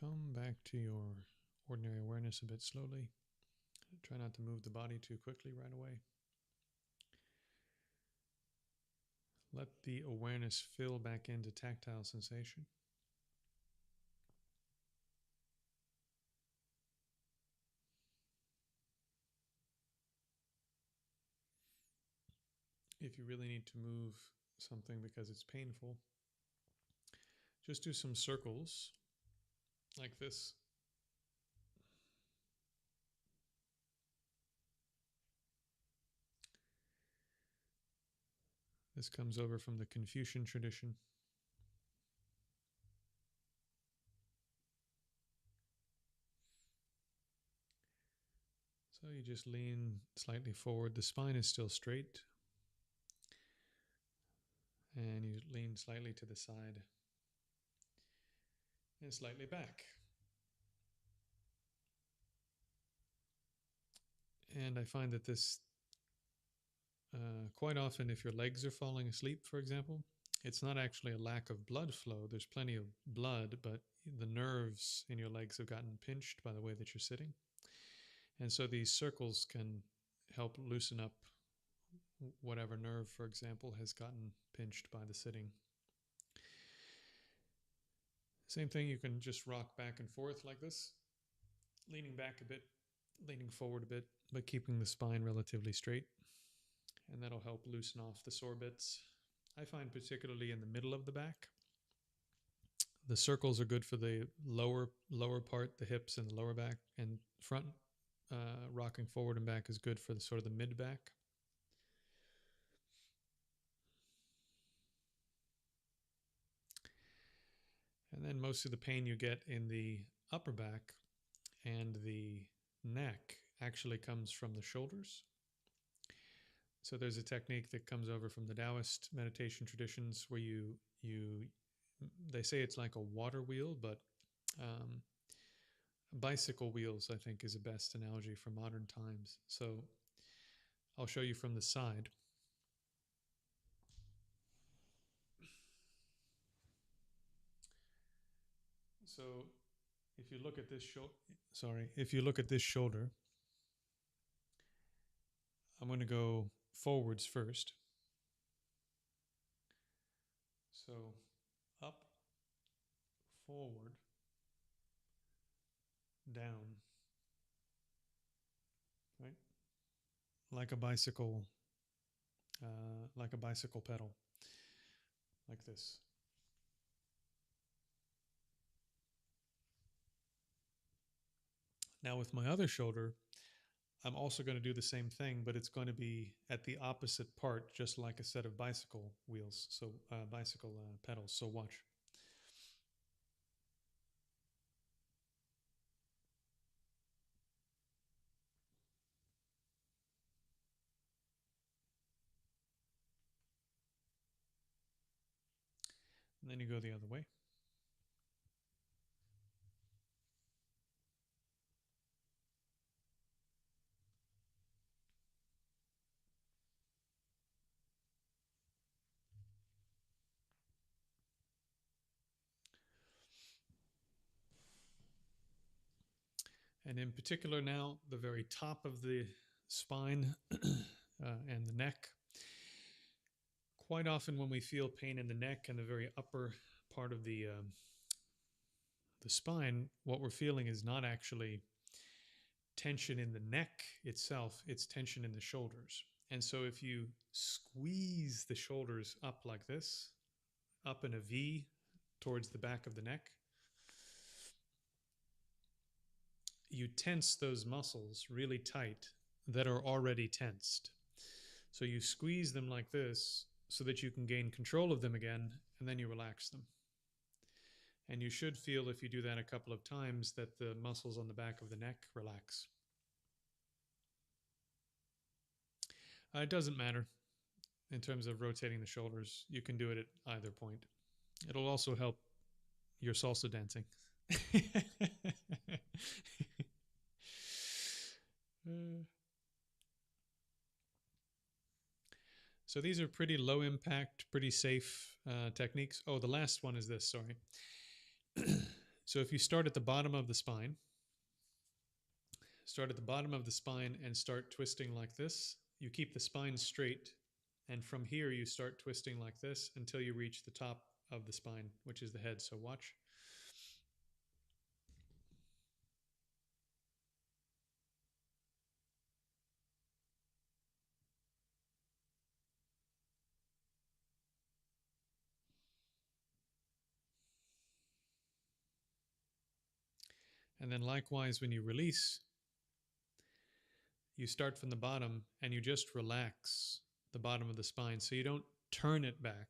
come back to your ordinary awareness a bit slowly. Try not to move the body too quickly right away. Let the awareness fill back into tactile sensation. If you really need to move something because it's painful, just do some circles like this. This comes over from the Confucian tradition. So you just lean slightly forward. The spine is still straight. And you lean slightly to the side and slightly back. And I find that this quite often, if your legs are falling asleep, for example, it's not actually a lack of blood flow. There's plenty of blood, but the nerves in your legs have gotten pinched by the way that you're sitting. And so these circles can help loosen up whatever nerve, for example, has gotten pinched by the sitting. Same thing, you can just rock back and forth like this, leaning back a bit, leaning forward a bit, but keeping the spine relatively straight. And that'll help loosen off the sore bits. I find particularly in the middle of the back, the circles are good for the lower part, the hips and the lower back, and front rocking forward and back is good for the sort of the mid back. And then most of the pain you get in the upper back and the neck actually comes from the shoulders. So there's a technique that comes over from the Taoist meditation traditions where they say it's like a water wheel, but bicycle wheels, I think, is the best analogy for modern times. So I'll show you from the side. So if you look at this shoulder, I'm going to go forwards first. So up, forward, down, right? Like a bicycle pedal, like this. Now with my other shoulder, I'm also going to do the same thing, but it's going to be at the opposite part, just like a set of bicycle wheels, so bicycle pedals. So watch. And then you go the other way. And in particular now, the very top of the spine and the neck. Quite often when we feel pain in the neck and the very upper part of the spine, what we're feeling is not actually tension in the neck itself, it's tension in the shoulders. And so if you squeeze the shoulders up like this, up in a V towards the back of the neck, you tense those muscles really tight that are already tensed. So you squeeze them like this so that you can gain control of them again, and then you relax them. And you should feel, if you do that a couple of times, that the muscles on the back of the neck relax. It doesn't matter in terms of rotating the shoulders. You can do it at either point. It'll also help your salsa dancing. So these are pretty low impact, pretty safe techniques. Oh, the last one is this, sorry. So if you start at the bottom of the spine, and start twisting like this, you keep the spine straight, and from here you start twisting like this until you reach the top of the spine, which is the head. So watch. And then likewise, when you release, you start from the bottom and you just relax the bottom of the spine. So you don't turn it back.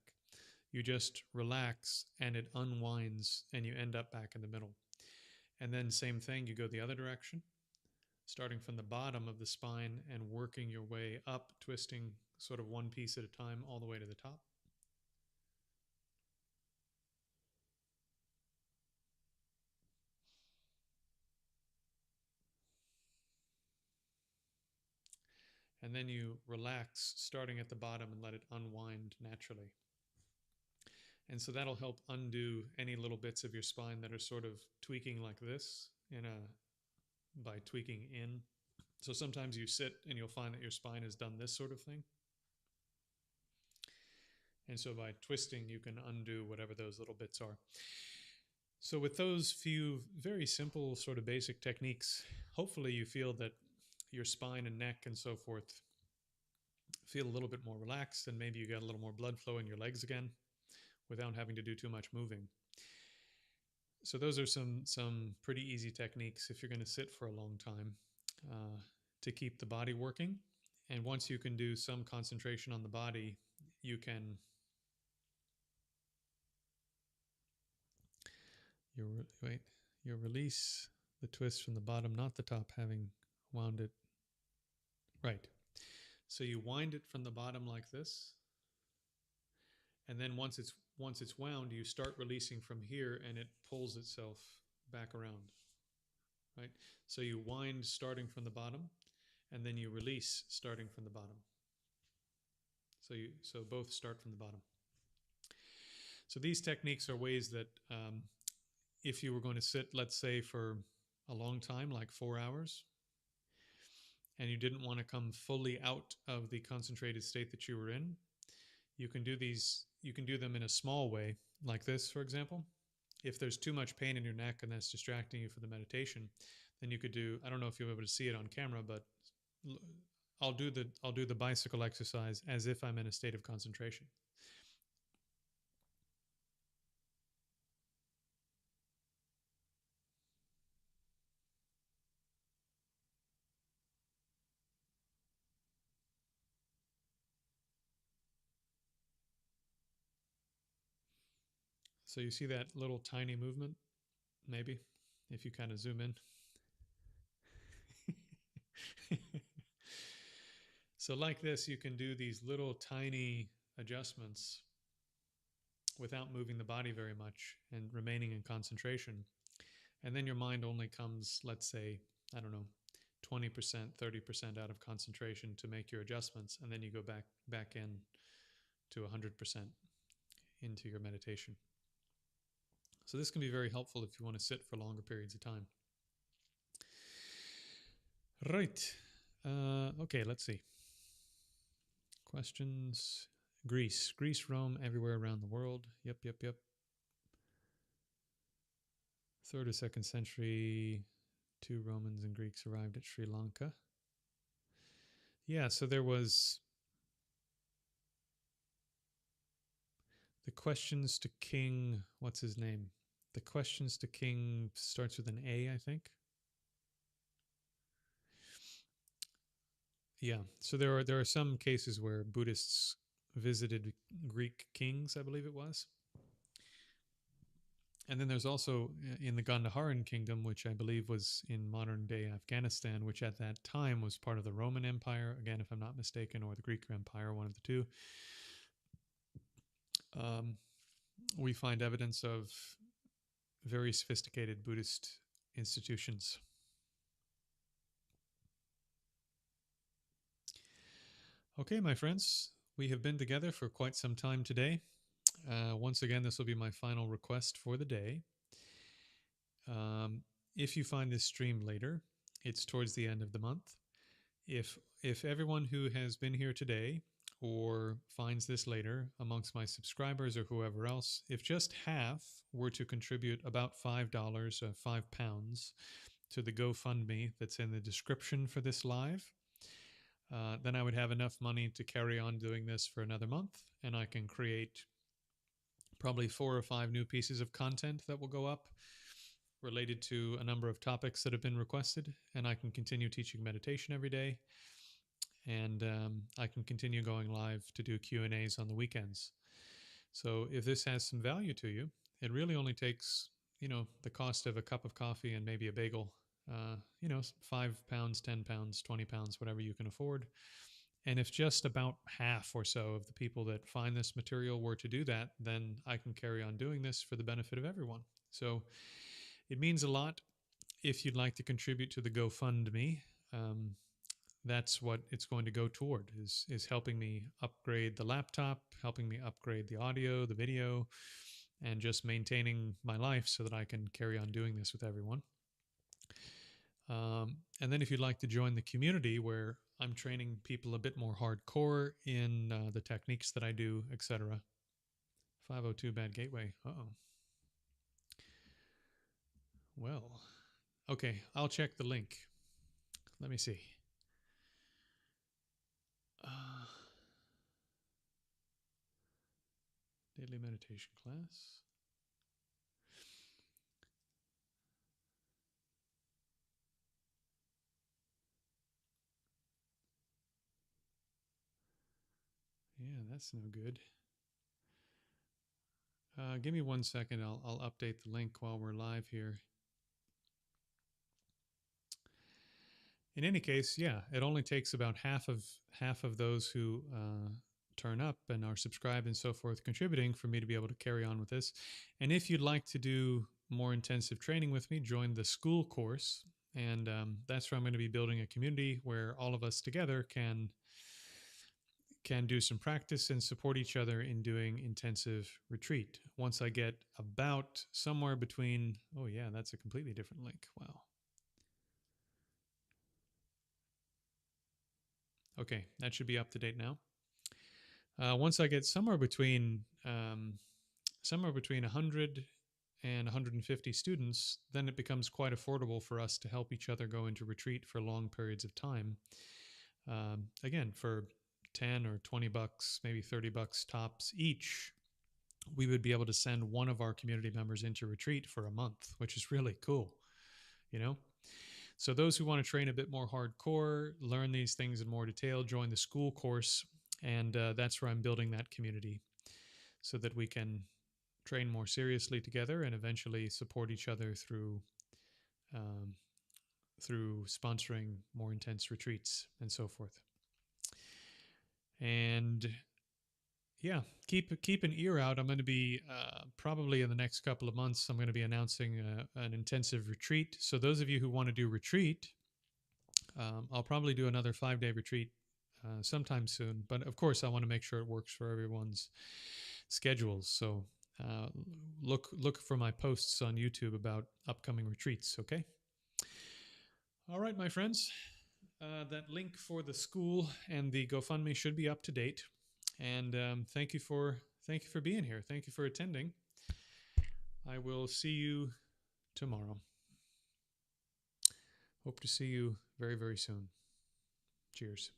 You just relax and it unwinds and you end up back in the middle. And then same thing, you go the other direction, starting from the bottom of the spine and working your way up, twisting sort of one piece at a time all the way to the top. And then you relax starting at the bottom and let it unwind naturally. And so that'll help undo any little bits of your spine that are sort of tweaking like this by tweaking in. So sometimes you sit and you'll find that your spine has done this sort of thing. And so by twisting, you can undo whatever those little bits are. So with those few very simple sort of basic techniques, hopefully you feel that your spine and neck and so forth feel a little bit more relaxed, and maybe you got a little more blood flow in your legs again without having to do too much moving. So those are some pretty easy techniques if you're going to sit for a long time to keep the body working. And once you can do some concentration on the body, you can you release the twist from the bottom, not the top, having wound it. Right. So you wind it from the bottom like this, and then once it's wound, you start releasing from here, and it pulls itself back around. Right. So you wind starting from the bottom, and then you release starting from the bottom. So both start from the bottom. So these techniques are ways that if you were going to sit, let's say, for a long time, like 4 hours, and you didn't want to come fully out of the concentrated state that you were in, you can do them in a small way, like this, for example. If there's too much pain in your neck and that's distracting you from the meditation, then you could do, I don't know if you'll be able to see it on camera, but I'll do the bicycle exercise as if I'm in a state of concentration. So you see that little tiny movement, maybe, if you kind of zoom in. So like this, you can do these little tiny adjustments without moving the body very much and remaining in concentration. And then your mind only comes, let's say, I don't know, 20%, 30% out of concentration to make your adjustments. And then you go back in to 100% into your meditation. So this can be very helpful if you want to sit for longer periods of time. Right. Okay, let's see. Questions. Greece, Rome, everywhere around the world. Yep. 3rd or 2nd century, 2 Romans and Greeks arrived at Sri Lanka. Yeah, so there was the questions to King, what's his name? The questions to King starts with an A, I think. Yeah, so there are some cases where Buddhists visited Greek kings, I believe it was. And then there's also in the Gandharan kingdom, which I believe was in modern day Afghanistan, which at that time was part of the Roman Empire, again, if I'm not mistaken, or the Greek Empire, one of the two. We find evidence of very sophisticated Buddhist institutions. Okay, my friends, we have been together for quite some time today. Once again, this will be my final request for the day. If you find this stream later, it's towards the end of the month. If everyone who has been here today or finds this later amongst my subscribers or whoever else, if just half were to contribute about $5 or £5 to the GoFundMe that's in the description for this live, then I would have enough money to carry on doing this for another month, and I can create probably 4 or 5 new pieces of content that will go up related to a number of topics that have been requested, and I can continue teaching meditation every day, and I can continue going live to do Q&As on the weekends. So if this has some value to you, it really only takes, the cost of a cup of coffee and maybe a bagel, £5, £10, £20, whatever you can afford. And if just about half or so of the people that find this material were to do that, then I can carry on doing this for the benefit of everyone. So it means a lot. If you'd like to contribute to the GoFundMe, that's what it's going to go toward, is helping me upgrade the laptop, helping me upgrade the audio, the video, and just maintaining my life so that I can carry on doing this with everyone. And then if you'd like to join the community where I'm training people a bit more hardcore in the techniques that I do, etc. 502 bad gateway. Uh-oh. Well, okay, I'll check the link. Let me see. Daily meditation class. Yeah, that's no good. Give me 1 second. I'll update the link while we're live here. In any case, yeah, it only takes about half of those who turn up and are subscribed and so forth contributing for me to be able to carry on with this. And if you'd like to do more intensive training with me, join the school course. And that's where I'm going to be building a community where all of us together can do some practice and support each other in doing intensive retreat. Once I get about somewhere between, oh yeah, that's a completely different link. Wow. Okay, that should be up to date now. Once I get somewhere between 100 and 150 students, then it becomes quite affordable for us to help each other go into retreat for long periods of time. Again, for 10 or 20 bucks, maybe 30 bucks tops each, we would be able to send one of our community members into retreat for a month, which is really cool, So those who want to train a bit more hardcore, learn these things in more detail, join the school course, and that's where I'm building that community so that we can train more seriously together and eventually support each other through sponsoring more intense retreats and so forth. And yeah, keep an ear out. I'm going to be probably in the next couple of months, I'm going to be announcing an intensive retreat. So those of you who want to do retreat, I'll probably do another 5-day retreat sometime soon. But of course, I want to make sure it works for everyone's schedules. So look for my posts on YouTube about upcoming retreats, okay? All right, my friends. That link for the school and the GoFundMe should be up to date. And thank you for being here. Thank you for attending. I will see you tomorrow. Hope to see you very, very soon. Cheers.